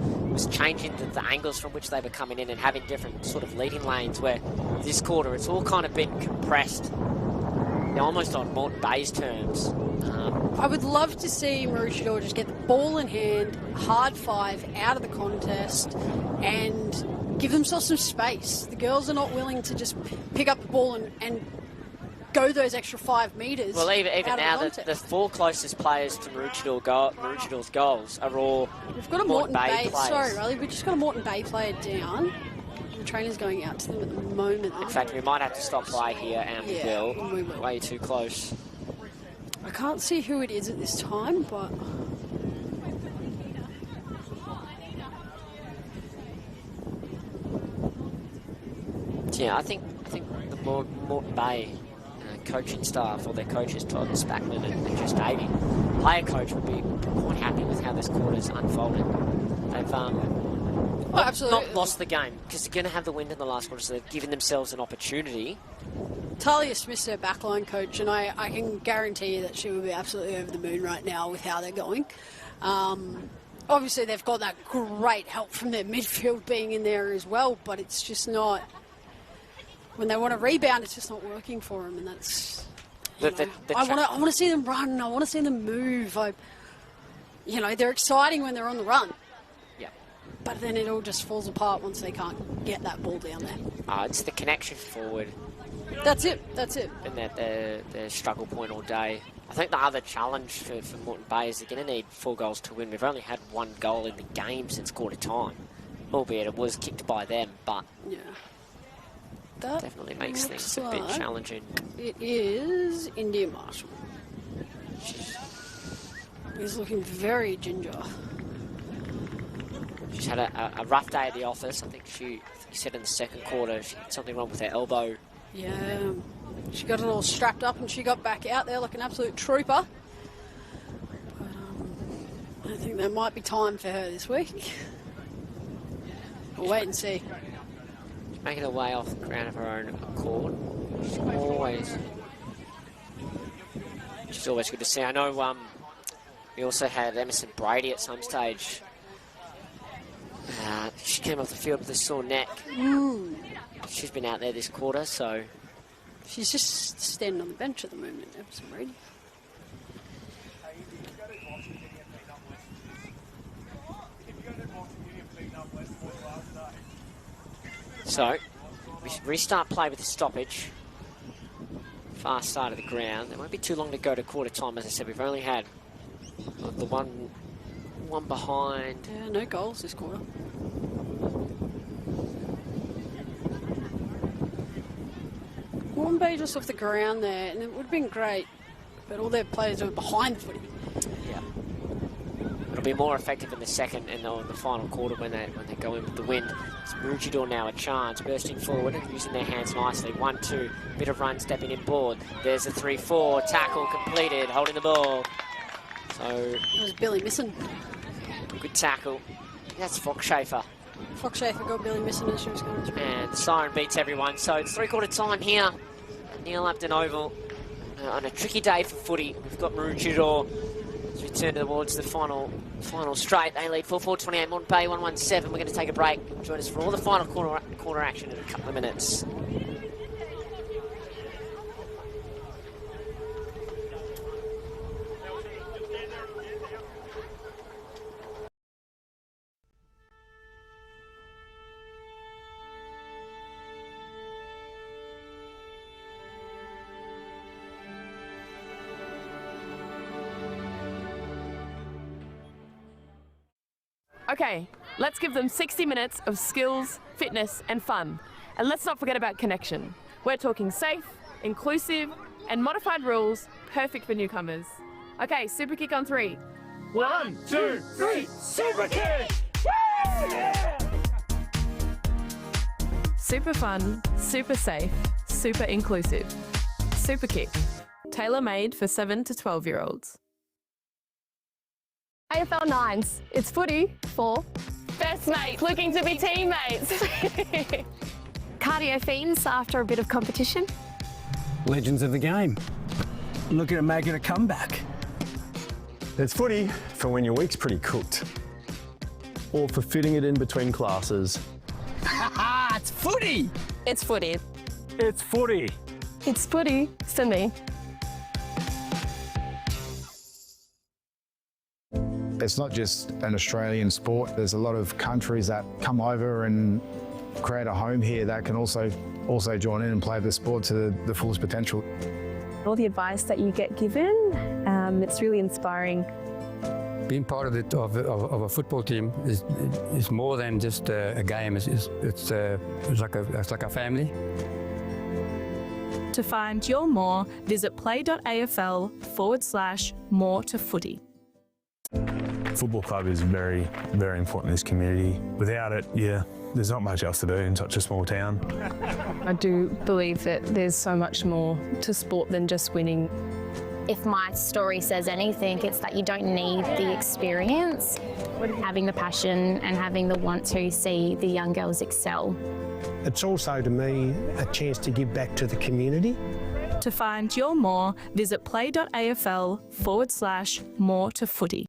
changing the angles from which they were coming in and having different sort of leading lanes, where this quarter it's all kind of been compressed. They're almost on Moreton Bay's terms. I would love to see Maroochydore just get the ball in hand, hard 5 out of the contest, and give themselves some space. The girls are not willing to just pick up the ball and go those extra 5 metres. Well, even out now, of the 4 closest players to Maroochidore's goals are all We've got a Moreton Bay players. Sorry, Riley, we've just got a Moreton Bay player down. The trainer's going out to them at the moment. In fact, we might have to stop play here, and we will. Way too close. I can't see who it is at this time, but yeah, I think the Moreton Bay coaching staff, or their coaches, Todd Spackman and Jess Davey, player coach, would be quite happy with how this quarter's unfolded. They've not lost the game because they're going to have the wind in the last quarter, so they've given themselves an opportunity. Talia Smith's their backline coach, and I can guarantee you that she will be absolutely over the moon right now with how they're going. Obviously, they've got that great help from their midfield being in there as well, but it's just not... When they want to rebound, it's just not working for them, and that's... I want to see them run. I want to see them move. They're exciting when they're on the run. Yeah. But then it all just falls apart once they can't get that ball down there. It's the connection forward. That's it. And their struggle point all day. I think the other challenge for Moreton Bay is they're going to need 4 goals to win. We've only had 1 goal in the game since quarter time, albeit it was kicked by them, but yeah, that definitely makes things a bit challenging. It is India Marshall. He's looking very ginger. She's had a rough day at the office. I think she said in the second quarter she had something wrong with her elbow. Yeah, she got it all strapped up and she got back out there like an absolute trooper. But I think there might be time for her this week. We'll wait and see. She's making her way off the ground of her own accord. She's always good to see. I know we also had Emerson Brady at some stage. She came off the field with a sore neck. She's been out there this quarter, so... She's just standing on the bench at the moment, Emerson Brady. So, we should restart play with the stoppage. Far side of the ground. There won't be too long to go to quarter time. As I said, we've only had the one behind. Yeah, no goals this quarter. Moreton Bay just off the ground there, and it would have been great, but all their players are behind the footy. Yeah. It'll be more effective in the second and the final quarter when they go in with the wind. It's Maroochydore now a chance, bursting forward and using their hands nicely. 1-2, bit of run stepping in board. There's a 3-4, tackle completed, holding the ball. So It was Billy missing. good tackle. That's Foxshafer. Foxshafer got Billy missing as she was going through. And siren beats everyone. So it's three-quarter time here at Neil Upton Oval. On a tricky day for footy. We've got Maroochydore as we turn towards the final straight. They lead 4-4-28, Moreton Bay 1-1-7. We're going to take a break. Join us for all the final quarter action in a couple of minutes. Okay, let's give them 60 minutes of skills, fitness and fun. And let's not forget about connection. We're talking safe, inclusive and modified rules, perfect for newcomers. Okay, super kick on 3. 1, 2, 3, super kick! Woo! Yeah! Super fun, super safe, super inclusive. Super kick, tailor-made for 7 to 12-year-olds. AFL 9s. It's footy for Best mates looking to be teammates. cardio fiends after a bit of competition. Legends of the game. Looking at making a comeback. There's footy for when your week's pretty cooked. Or for fitting it in between classes. It's footy! It's footy. It's footy. It's footy for me. It's not just an Australian sport. There's a lot of countries that come over and create a home here that can also join in and play the sport to the fullest potential. All the advice that you get given, it's really inspiring. Being part of a football team is more than just a game. It's like a family. To find your more, visit play.afl/more to footy. Football club is very, very important in this community. Without it, there's not much else to do in such a small town. I do believe that there's so much more to sport than just winning. If my story says anything, it's that you don't need the experience, having the passion and having the want to see the young girls excel. It's also, to me, a chance to give back to the community. To find your more, visit play.afl/more to footy.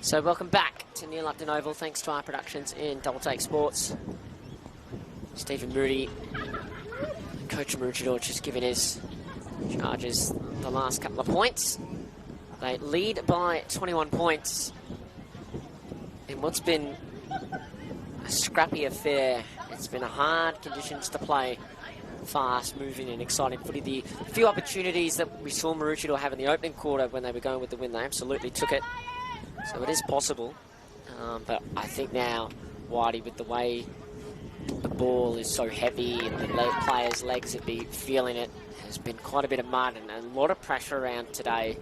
So welcome back to Neil Upton Oval, thanks to our productions in Double Take Sports. Stephen Moody, coach of Maroochydore, just giving his charges the last couple of points. They lead by 21 points in what's been a scrappy affair. It's been hard conditions to play. Fast-moving and exciting footy. The few opportunities that we saw Maroochydore have in the opening quarter when they were going with the win, they absolutely took it. So it is possible. But I think now, Whitey, with the way the ball is so heavy and the players' legs have been feeling it, there's been quite a bit of mud and a lot of pressure around today.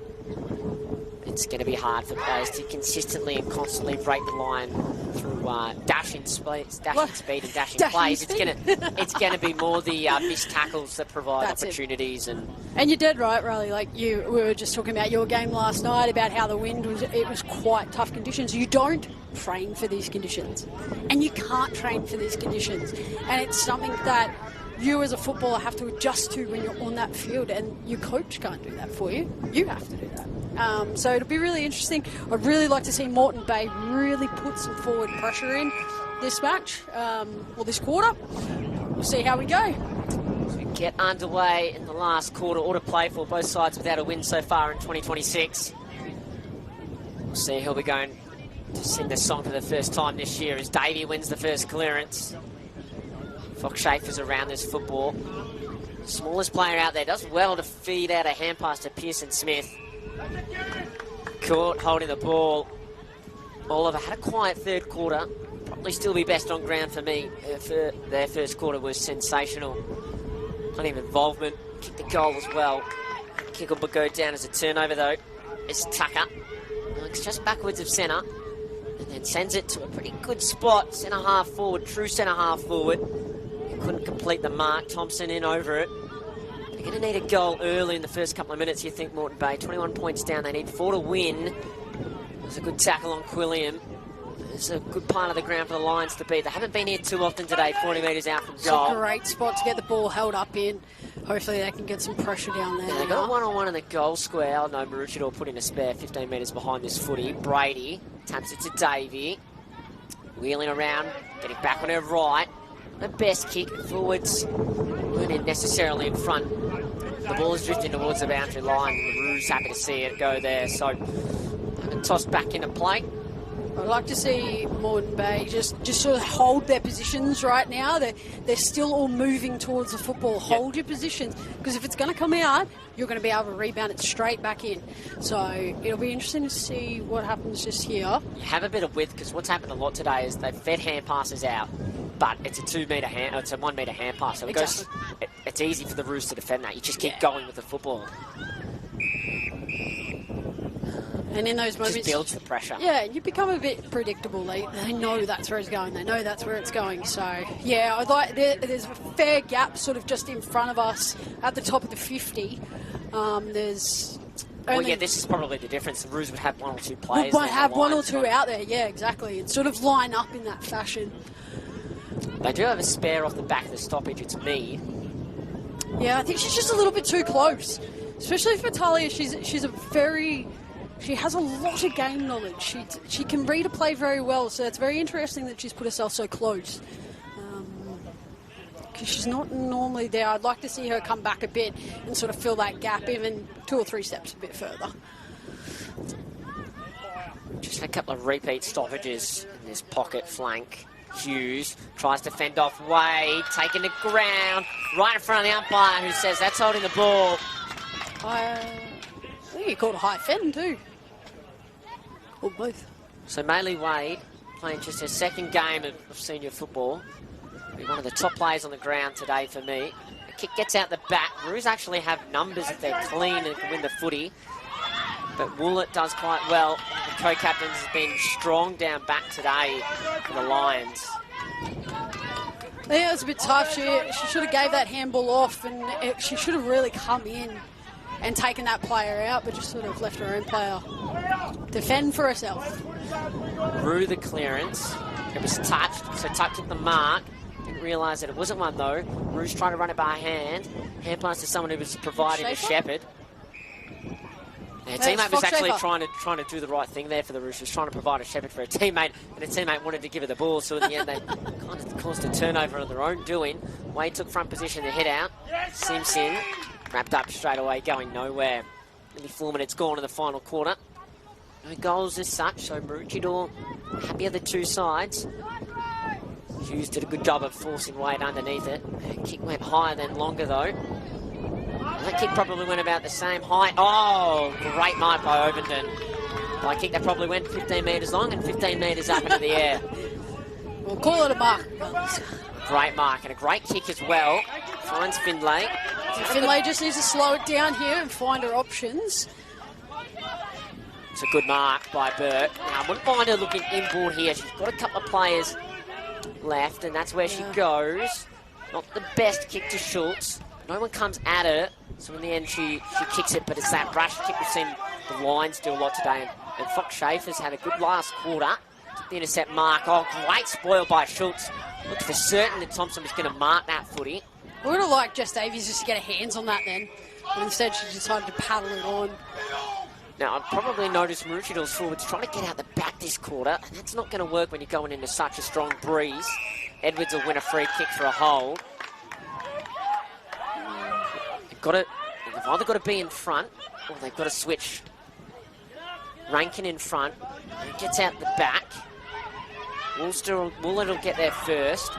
It's going to be hard for players to consistently and constantly break the line through dashing speed and dashing plays. It's going to be more the missed tackles that provide opportunities. And you're dead right, Riley. Like we were just talking about your game last night about how the wind was. It was quite tough conditions. You don't train for these conditions, and you can't train for these conditions. And it's something that you as a footballer have to adjust to when you're on that field, and your coach can't do that for you. You have to do that. So it'll be really interesting. I'd really like to see Moreton Bay really put some forward pressure in this match, or this quarter. We'll see how we go. As we get underway in the last quarter, all to play for, both sides without a win so far in 2026. We'll see who'll be going to sing the song for the first time this year as Davey wins the first clearance. Fox Schaefer's around this football. Smallest player out there, does well to feed out a hand pass to Pearson Smith. Caught holding the ball. Oliver had a quiet third quarter. Probably still be best on ground for me. Their first quarter was sensational. Plenty of involvement. Kicked the goal as well. Kick will go down as a turnover though. It's Tucker. Looks just backwards of centre. And then sends it to a pretty good spot. Centre half forward, true centre half forward. He couldn't complete the mark. Thompson in over it. They're going to need a goal early in the first couple of minutes, you think, Moreton Bay. 21 points down. They need 4 to win. There's a good tackle on Quilliam. There's a good part of the ground for the Lions to beat. They haven't been here too often today, 40 metres out from goal. It's a great spot to get the ball held up in. Hopefully they can get some pressure down there. Yeah, they got a one-on-one in the goal square. I know Maroochydore put in a spare 15 metres behind this footy. Brady taps it to Davey. Wheeling around, getting back on her right. The best kick forwards. Weren't necessarily in front. The ball is drifting towards the boundary line. Maroo's happy to see it go there. So, tossed back into play. I'd like to see Moreton Bay just sort of hold their positions right now. They're still all moving towards the football. Hold your positions, because if it's going to come out, you're going to be able to rebound it straight back in. So it'll be interesting to see what happens just here. You have a bit of width, because what's happened a lot today is they've fed hand passes out, but it's a 1 metre hand pass. So it's easy for the Roos to defend that. You just keep going with the football. And in those moments, just builds the pressure. Yeah, you become a bit predictable. They know that's where it's going. They know that's where it's going. So, yeah, I'd like there's a fair gap sort of just in front of us at the top of the 50. There's only... this is probably the difference. The Roos would have 1 or 2 players. Might have 1 or 2 out there, yeah, exactly. And sort of line up in that fashion. They do have a spare off the back of the stoppage. It's me. Yeah, I think she's just a little bit too close. Especially for Talia, she's a very... She has a lot of game knowledge. She can read a play very well, so it's very interesting that she's put herself so close. Because she's not normally there. I'd like to see her come back a bit and sort of fill that gap even 2 or 3 steps a bit further. Just a couple of repeat stoppages in this pocket flank. Hughes tries to fend off Wade, taking the ground right in front of the umpire, who says that's holding the ball. I think he called a high fend too. Or both. So Maylee Wade playing just her second game of senior football. Be one of the top players on the ground today for me. The kick gets out the back. Roos actually have numbers if they're clean and can win the footy. But Woollett does quite well. The co-captains have been strong down back today for the Lions. Yeah, it was a bit tough. She should have gave that handball off, and she should have really come in and taken that player out, but just sort of left her own player defend for herself. Through the clearance. It was touched, so Tuck took the mark. Didn't realise that it wasn't one though. Roos trying to run it by hand. Hand pass to someone who was providing a Shepherd. Her teammate was actually trying to do the right thing there for the Roos. She was trying to provide a Shepherd for a teammate, and her teammate wanted to give her the ball, so in the end they kind of caused a turnover of their own doing. Wade took front position to hit out. Simpson wrapped up straight away, going nowhere. Nearly 4 minutes gone in the final quarter. No goals as such, so Maroochydore happy of the two sides. Hughes did a good job of forcing Wade underneath it. Kick went higher than longer though. That kick probably went about the same height. Oh, great mark by Overton. By a kick that probably went 15 metres long and 15 metres up into the air. We'll call it a mark. Great mark and a great kick as well. Finds Findlay. Findlay just needs to slow it down here and find her options. It's a good mark by Burke. Now, I wouldn't mind her looking inboard here. She's got a couple of players left, and that's where she goes. Not the best kick to Schultz. No one comes at her, so in the end she kicks it, but it's that rush kick we've seen the Lions do a lot today. And Fox Schaefer's had a good last quarter. Took the intercept mark. Oh, great spoil by Schultz. Looked for certain that Thompson was going to mark that footy. We would have liked Jess Davies just to get her hands on that then, but instead she decided to paddle it on. Now, I've probably noticed Maroochidore's forwards trying to get out the back this quarter, and that's not going to work when you're going into such a strong breeze. Edwards will win a free kick for a hold. They've either got to be in front, or they've got to switch. Rankin in front, and gets out the back. Woollett will get there first.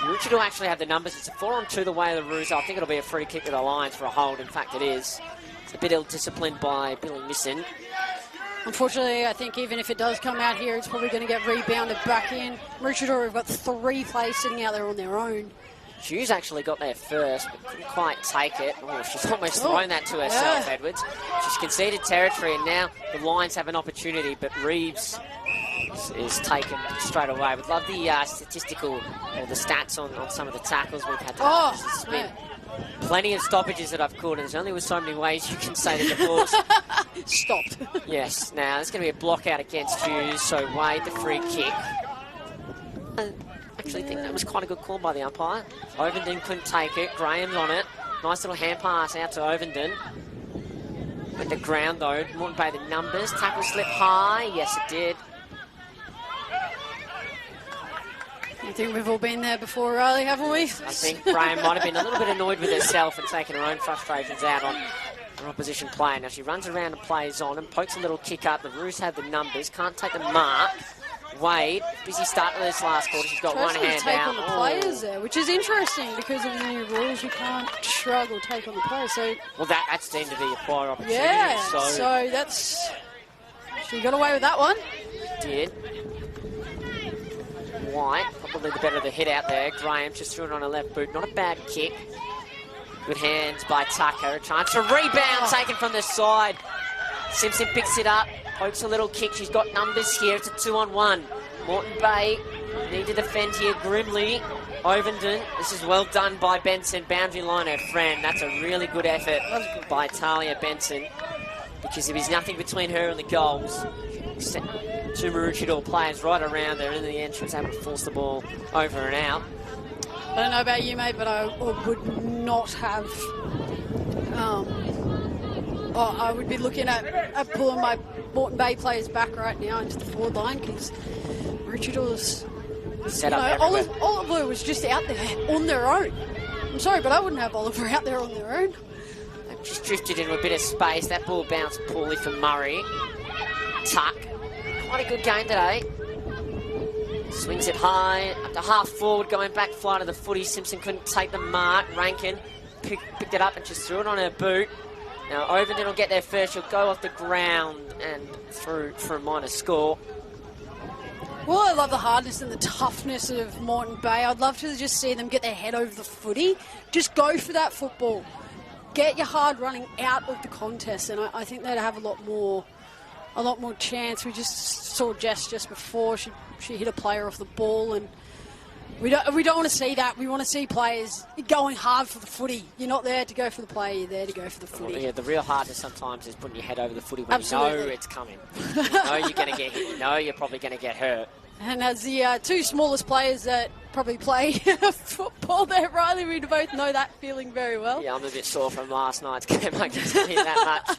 Maroochydore actually have the numbers. It's a 4-on-2 the way of the Roos. I think it'll be a free kick to the Lions for a hold. In fact, it is. It's a bit ill-disciplined by Billy Misson. Unfortunately, I think even if it does come out here, it's probably going to get rebounded back in. Maroochydore have got 3 players sitting out there on their own. Hughes actually got there first, but couldn't quite take it. Oh, she's almost thrown that to herself, Edwards. She's conceded territory, and now the Lions have an opportunity, but Reeves is taken straight away. We'd love the statistical, or the stats on some of the tackles we've had today. There's been plenty of stoppages that I've called, and there's only so many ways you can say that the ball's stopped. Yes, now there's going to be a block out against Hughes, so Wade, the free kick. I actually think that was quite a good call by the umpire. Ovenden couldn't take it. Graham's on it. Nice little hand pass out to Ovenden. Went to ground though. Moreton Bay the numbers. Tackle slip high. Yes, it did. I think we've all been there before, Riley, haven't we? I think Graham might have been a little bit annoyed with herself and taken her own frustrations out on her opposition player. Now she runs around and plays on and pokes a little kick up. The Roos have the numbers. Can't take the mark. Wade, busy start to this last quarter. She's got one hand take out. On the players there, which is interesting because of the new rules. You can't shrug or take on the players. So well, that's deemed to be a prior opportunity. Yeah, so that's she got away with that one. Did. White, probably the better of the hit out there. Graham just threw it on her left boot. Not a bad kick. Good hands by Tucker. A chance for rebound taken from the side. Simpson picks it up. Pokes a little kick. She's got numbers here. It's a 2-on-1. Moreton Bay need to defend here grimly. Ovenden. This is well done by Benson. Boundary line, her friend. That's a really good effort by Talia Benson, because there was nothing between her and the goals. Two Maroochydore players right around there. In the end, she was able to force the ball over and out. I don't know about you, mate, but I would not have... I would be looking at pulling my Moreton Bay players back right now into the forward line, because Maroochidore's... Set up everywhere. Oliver was just out there on their own. I'm sorry, but I wouldn't have Oliver out there on their own. They've just drifted into a bit of space. That ball bounced poorly for Murray. Tuck. Quite a good game today. Swings it high, up to half forward, going back fly to the footy. Simpson couldn't take the mark. Rankin picked it up and just threw it on her boot. Now Ovenden will get there first. She'll go off the ground and through for a minor score. Well, I love the hardness and the toughness of Moreton Bay. I'd love to just see them get their head over the footy. Just go for that football. Get your hard running out of the contest, and I think they'd have a lot more chance. We just saw Jess just before. She hit a player off the ball, and we don't want to see that. We want to see players going hard for the footy. You're not there to go for the player, you're there to go for the footy. Well, yeah, the real hardness sometimes is putting your head over the footy when you know it's coming. You know you're going to get hit. You know you're probably going to get hurt. And as the two smallest players that probably play football there, Riley, we both know that feeling very well. Yeah, I'm a bit sore from last night's game. I can tell you that much.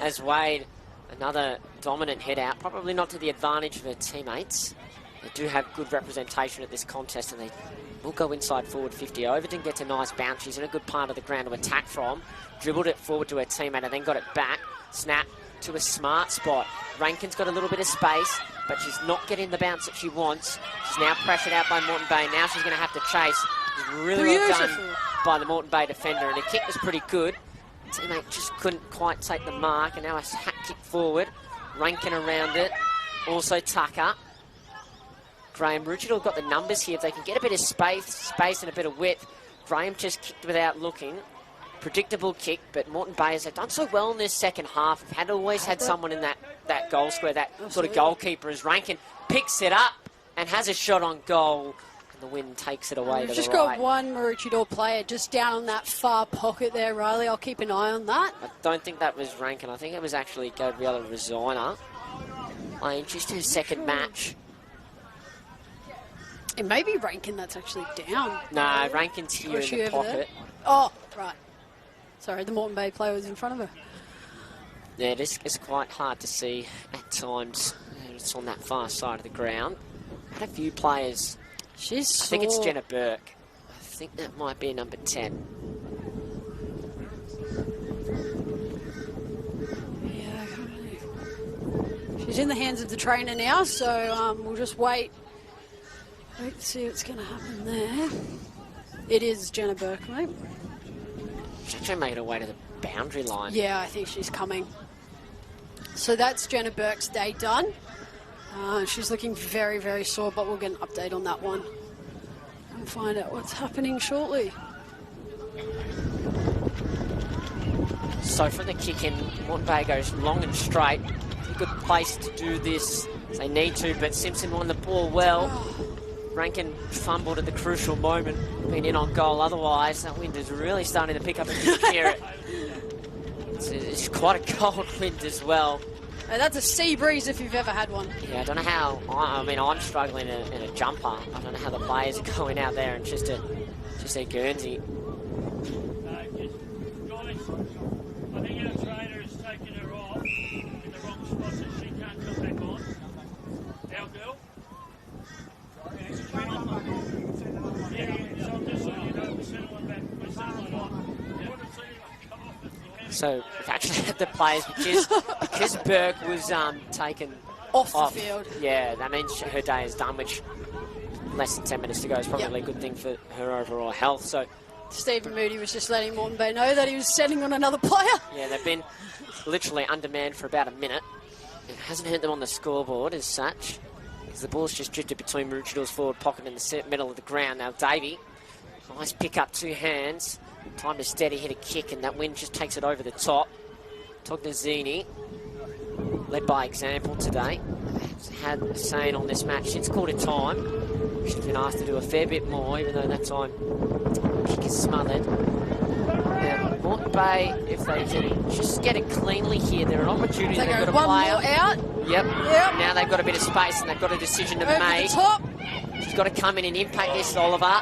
As Wade, another dominant head out, probably not to the advantage of her teammates. They do have good representation at this contest, and they will go inside forward 50. Overton gets a nice bounce. She's in a good part of the ground to attack from. Dribbled it forward to her teammate and then got it back. Snap to a smart spot. Rankin's got a little bit of space, but she's not getting the bounce that she wants. She's now pressured out by Moreton Bay. Now she's going to have to chase. It's really well done by the Moreton Bay defender, and the kick was pretty good. Teammate just couldn't quite take the mark, and now a hat kick forward. Rankin around it. Also Tucker. Graham, Maroochydore got the numbers here. If they can get a bit of space and a bit of width. Graham just kicked without looking. Predictable kick, but Moreton Bay has done so well in this second half. They've always had someone in that goal square, that sort of goalkeeper as Rankin picks it up and has a shot on goal. And the wind takes it away to the right. We've just got one Maroochydore player just down on that far pocket there, Riley. I'll keep an eye on that. I don't think that was Rankin. I think it was actually Gabriella Resigner playing just her second match. It may be Rankin that's actually down. No, Rankin's here in the pocket. Oh, right. Sorry, the Moreton Bay player was in front of her. Yeah, it's quite hard to see at times. It's on that far side of the ground. Had a few players. I think it's Jenna Burke. I think that might be number 10. Yeah, she's in the hands of the trainer now, so we'll just wait to see what's going to happen there. It is Jenna Burke, mate. She's actually making her way to the boundary line. Yeah, I think she's coming. So that's Jenna Burke's day done. She's looking very, very sore, but we'll get an update on that one and find out what's happening shortly. So from the kick in, Moreton Bay goes long and straight. A good place to do this. They need to, but Simpson won the ball well. Rankin fumbled at the crucial moment, being in on goal. Otherwise, that wind is really starting to pick up and disappear it. It's quite a cold wind as well. That's a sea breeze if you've ever had one. Yeah, I don't know how. I mean, I'm struggling in a jumper. I don't know how the players are going out there and just a Guernsey. Guys, I think our trainer has taken her off in the wrong spot, so she can't come back on. Our girl. So we've actually had the players because Burke was taken off the field. Yeah, that means her day is done, which less than 10 minutes to go is probably a good thing for her overall health. So Stephen Moody was just letting Moreton Bay know that he was sending on another player. Yeah, they've been literally undermanned for about a minute. It hasn't hurt them on the scoreboard as such, because the ball's just drifted between Maroochidore's forward pocket and the middle of the ground. Now Davey, nice pick up, two hands. Time to steady hit a kick, and that wind just takes it over the top. Tognazini, led by example today, has had a saying on this match since quarter time. She's been asked to do a fair bit more, even though that time kick is smothered. Now, Moreton Bay, if they can just get it cleanly here, they're an opportunity. They They've go got a one player. more out. Yep. Now they've got a bit of space and they've got a decision to Over make. the top. She's got to come in and impact this, Oliver.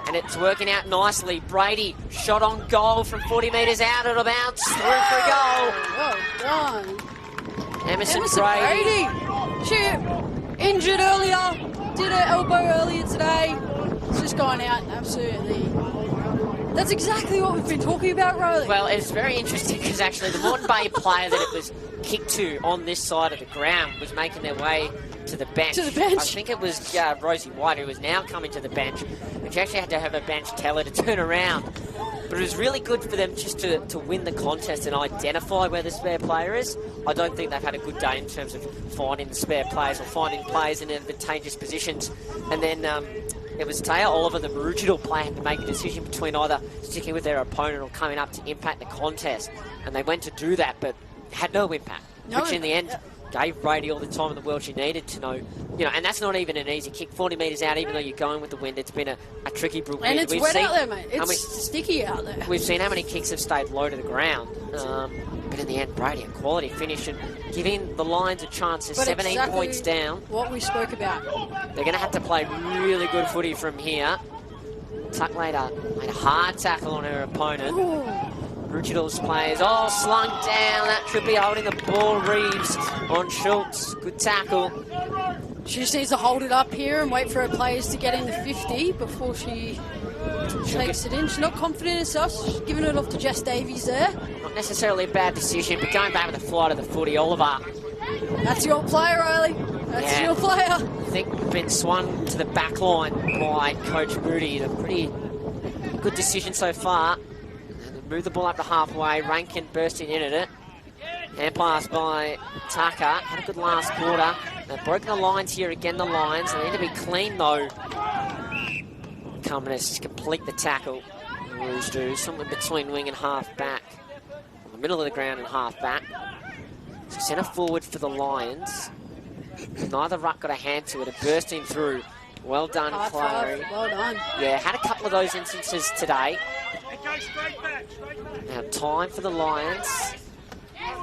And it's working out nicely. Brady, shot on goal from 40 metres out. It'll bounce through for a goal. Well done. Emerson Brady. She injured earlier. Did her elbow earlier today. It's just gone out absolutely. That's exactly what we've been talking about, Riley. Well, it's very interesting because actually the Moreton Bay player that it was kicked to on this side of the ground was making their way to the bench. To the bench? I think it was Rosie White who was now coming to the bench. And she actually had to have her bench tell her to turn around. But it was really good for them just to win the contest and identify where the spare player is. I don't think they've had a good day in terms of finding the spare players or finding players in advantageous positions. And then it was Taya Oliver, the Maroochydore player, had to make a decision between either sticking with their opponent or coming up to impact the contest. And they went to do that, but had no impact. Which in the end gave Brady all the time in the world she needed to know. You know, and that's not even an easy kick. 40 metres out, even though you're going with the wind, it's been a tricky brook wind. And it's wet out there, mate. It's sticky out there. We've seen how many kicks have stayed low to the ground. But in the end, Brady, a quality finish and giving the Lions a chance. They're 17 exactly points down. What we spoke about. They're going to have to play really good footy from here. Tuck made a hard tackle on her opponent. Maroochidore's players, slung down. That should be holding the ball. Reeves on Schultz. Good tackle. She just needs to hold it up here and wait for her players to get in the 50 before she Takes it in. She's not confident in herself. She's giving it off to Jess Davies there. Not necessarily a bad decision, but going back with the flight of the footy, Oliver. That's your player, Riley. That's your player. I think been swung to the back line by Coach Moody. A pretty good decision so far. And move the ball up to halfway. Rankin bursting in at it. Hand pass by Tucker. Had a good last quarter. They've broken the lines here again, the Lions. They need to be clean, though. Coming to complete the tackle. The Roos do. Somewhere between wing and half back. On the middle of the ground and half back. So centre forward for the Lions. Neither ruck got a hand to it. A bursting through. Well done, Clary. Well done. Yeah, had a couple of those instances today. Now time for the Lions.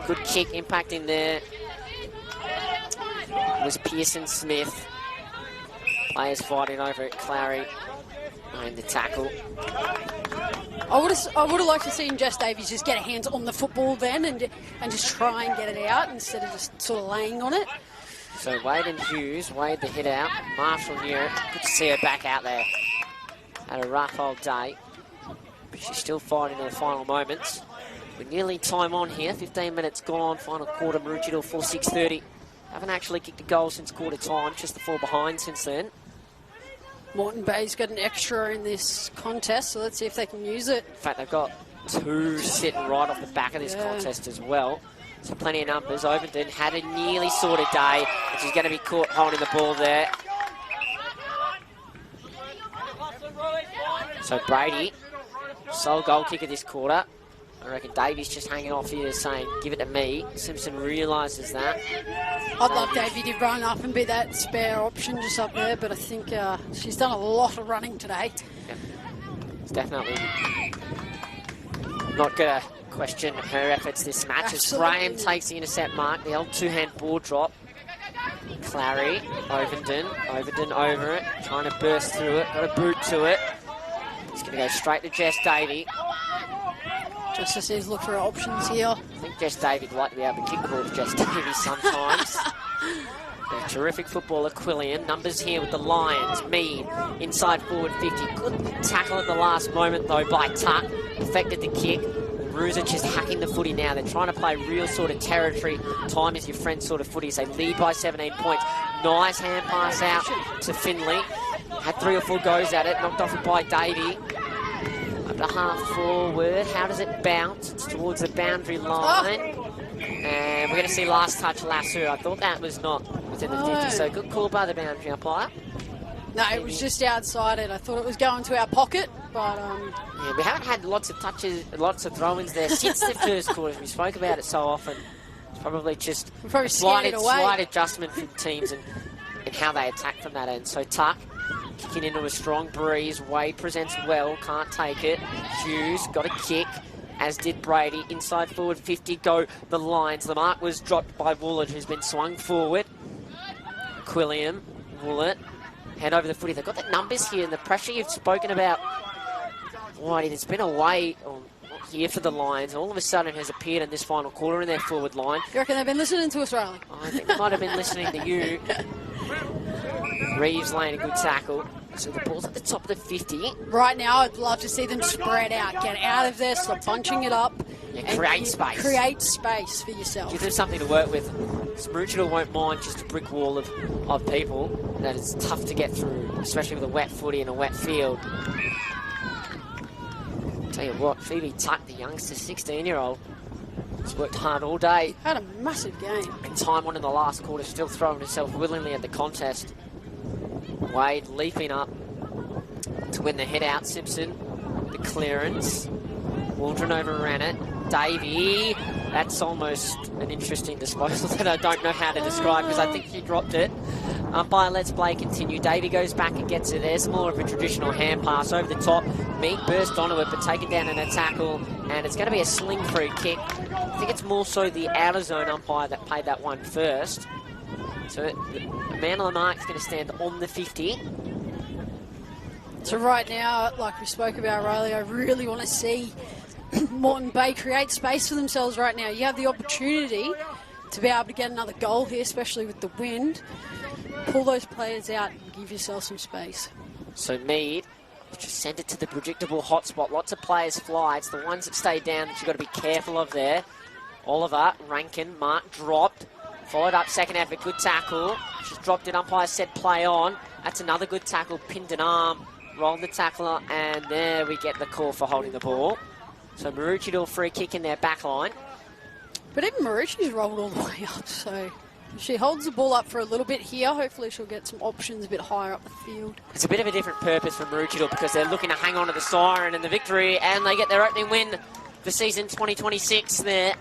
Good kick impacting there. It was Pearson Smith. Players fighting over it. Clary and the tackle. I would have liked to seen Jess Davies just get her hands on the football then and just try and get it out instead of just sort of laying on it. So Wade and Hughes, Wade the hit out. Marshall near it. Good to see her back out there. Had a rough old day. But she's still fighting in the final moments. We're nearly time on here. 15 minutes gone. Final quarter, Maroochydore 4-6-30. Haven't actually kicked a goal since quarter time. Just the 4 behind since then. Moreton Bay's got an extra in this contest, so let's see if they can use it. In fact, they've got 2 sitting right off the back of this contest as well. So plenty of numbers. Overton had a nearly sorted day, but she's going to be caught holding the ball there. So Brady, sole goal kicker this quarter. I reckon Davies just hanging off here saying, give it to me. Simpson realises that. I'd love Davey to run up and be that spare option just up there, but I think she's done a lot of running today. Yeah. It's definitely not going to question her efforts this match. Absolutely. As Graham takes the intercept mark, the old 2-hand ball drop. Clary, Overton over it, trying to burst through it, got a boot to it. It's going to go straight to Jess Davey. Just says look for options here. I think Jess Davey would like to be able to kick calls Jess Davey sometimes. A terrific footballer, Quillian. Numbers here with the Lions. Mead, inside forward 50. Good tackle at the last moment, though, by Tuck. Affected the kick. Roosa just hacking the footy now. They're trying to play real sort of territory. Time is your friend sort of footy. They lead by 17 points. Nice hand pass out to Finley. Had 3 or 4 goes at it. Knocked off it by Davey. Up to half forward. How does it bounce? It's towards the boundary line. And we're going to see last touch Lasso. I thought that was not within the 50, so good call by the boundary umpire. No, it was just outside it. I thought it was going to our pocket, but... Yeah, we haven't had lots of touches, lots of throw-ins there since the first quarter. We spoke about it so often. It's probably just a slight adjustment for teams and how they attack from that end. So Tuck kicking into a strong breeze. Wade presents well, can't take it. Hughes got a kick, as did Brady. Inside forward 50, go the Lions. The mark was dropped by Woolett, who's been swung forward. Quilliam, Woolett, head over the footy. They've got the numbers here and the pressure you've spoken about. Whitey, there's been a way here for the Lions. All of a sudden has appeared in this final quarter in their forward line. You reckon they've been listening to us, Riley? I think they might have been listening to you. Reeves laying a good tackle. So the ball's at the top of the 50. Right now, I'd love to see them spread out. Get out of there, stop bunching it up. Yeah, create space. Create space for yourself. Give them something to work with. Maroochydore won't mind just a brick wall of people. That is tough to get through, especially with a wet footy and a wet field. Tell you what, Phoebe Tuck, the youngster, 16-year-old, has worked hard all day. Had a massive game. And time on in the last quarter, still throwing herself willingly at the contest. Wade leaping up to win the head out. Simpson, the clearance. Waldron overran it. Davey, that's almost an interesting disposal that I don't know how to describe because I think he dropped it. Umpire lets play continue. Davey goes back and gets it. There's more of a traditional hand pass over the top. Mead burst onto it, but taken down in a tackle, and it's going to be a sling free kick. I think it's more so the outer zone umpire that played that one first. So the man on the mark is going to stand on the 50. So right now, like we spoke about, Riley, I really want to see Moreton Bay create space for themselves right now. You have the opportunity to be able to get another goal here, especially with the wind. Pull those players out and give yourself some space. So Mead Just send it to the predictable hotspot. Lots of players fly. It's the ones that stay down that you've got to be careful of there. Oliver, Rankin, Mark dropped. Followed up second effort, good tackle. She's dropped it, umpire said play on. That's another good tackle, pinned an arm. Rolled the tackler, and there we get the call for holding the ball. So Maroochydore free kick in their back line. But even Maroochyd's rolled all the way up, so if she holds the ball up for a little bit here, hopefully she'll get some options a bit higher up the field. It's a bit of a different purpose for Maroochydore because they're looking to hang on to the siren and the victory, and they get their opening win for season 2026 there.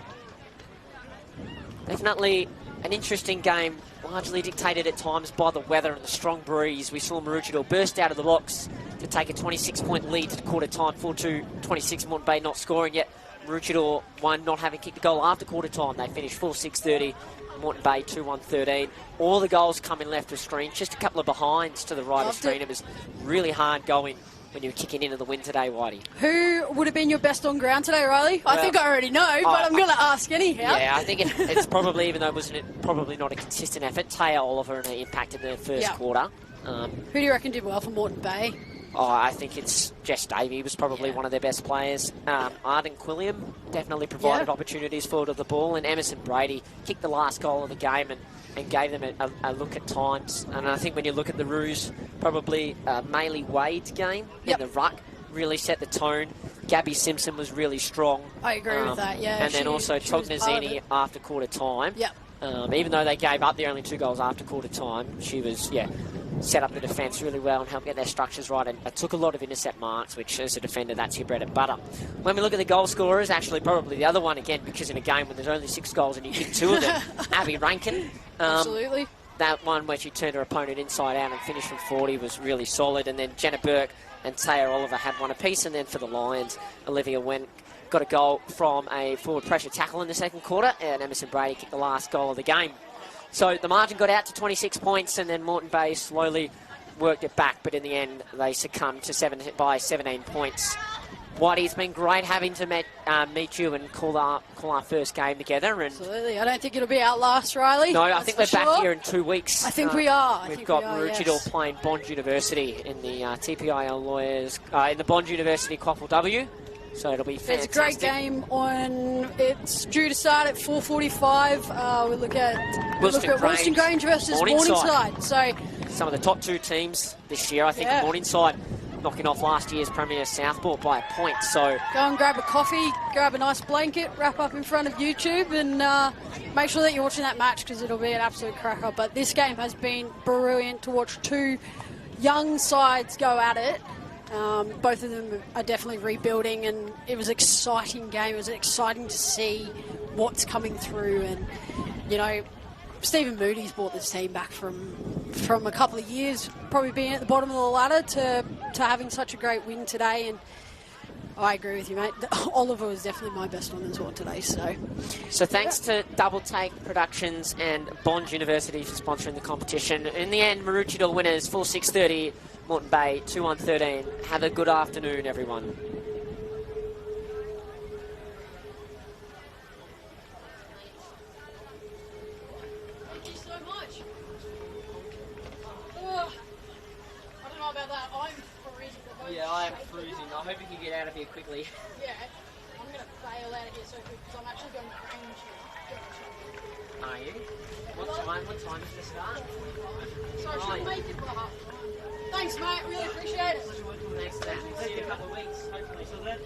Definitely an interesting game, largely dictated at times by the weather and the strong breeze. We saw Maroochydore burst out of the blocks to take a 26-point lead at quarter time, 4-2-26, Moreton Bay not scoring yet. Maroochydore won, not having kicked a goal after quarter time. They finished 4-6-30, Moreton Bay 2-1-13. All the goals coming left of screen, just a couple of behinds to the right of screen. It was really hard going when you were kicking into the win today, Whitey. Who would have been your best on ground today, Riley? Well, I think I already know, but I'm going to ask anyhow. Yeah, I think it's probably, even though it wasn't probably not a consistent effort, Taya Oliver and her impact in the first quarter. Who do you reckon did well for Moreton Bay? Oh, I think it's Jess Davey was probably one of their best players. Arden Quilliam definitely provided opportunities forward of the ball, and Emerson Brady kicked the last goal of the game and gave them a look at times. And I think when you look at the Roos, probably Maylee Wade's game in the ruck really set the tone. Gabby Simpson was really strong. I agree with that, yeah. And then also Tognazini after quarter time. Even though they gave up the only 2 goals after quarter time, she was, set up the defence really well and helped get their structures right, and it took a lot of intercept marks, which as a defender, that's your bread and butter. When we look at the goal scorers, actually probably the other one again, because in a game when there's only 6 goals and you kick 2 of them, Abby Rankin. Absolutely. That one where she turned her opponent inside out and finished from 40 was really solid, and then Jenna Burke and Taya Oliver had one apiece, and then for the Lions, Olivia Wen got a goal from a forward pressure tackle in the second quarter, and Emerson Brady kicked the last goal of the game. So the margin got out to 26 points, and then Moreton Bay slowly worked it back, but in the end they succumbed to by 17 points. Whitey, it's been great having to meet you and call our first game together. And absolutely. I don't think it'll be our last, Riley. No, I think we're back here in 2 weeks. I think we are. We've got Maroochydore playing Bond University in the TPIL Lawyers, in the Bond University QAFLW. So it'll be fantastic. It's a great game it's due to start at 4:45. We look at Wilston Grange versus Morningside. So some of the top 2 teams this year. I think Morningside knocking off last year's Premier Southport by a point. So go and grab a coffee, grab a nice blanket, wrap up in front of YouTube, and make sure that you're watching that match, because it'll be an absolute cracker. But this game has been brilliant to watch 2 young sides go at it. Both of them are definitely rebuilding, and it was an exciting game. It was exciting to see what's coming through, and Stephen Moody's brought this team back from a couple of years, probably being at the bottom of the ladder, to having such a great win today. And I agree with you, mate. Oliver was definitely my best one as well today. So thanks to Double Take Productions and Bond University for sponsoring the competition. In the end, Maroochydore winners 4-6-30. Moreton Bay 2-1-13. Have a good afternoon, everyone. Thank you so much. I don't know about that. I'm freezing. Yeah, I am freezing. I hope you can get out of here quickly. Yeah, I'm going to bail out of here so quick, because I'm actually going to Grange here. Are you? What time is the start? So I should make it for the half time. Thanks, mate. Really appreciate it. Thanks for that. See you in a couple of weeks, hopefully. So then.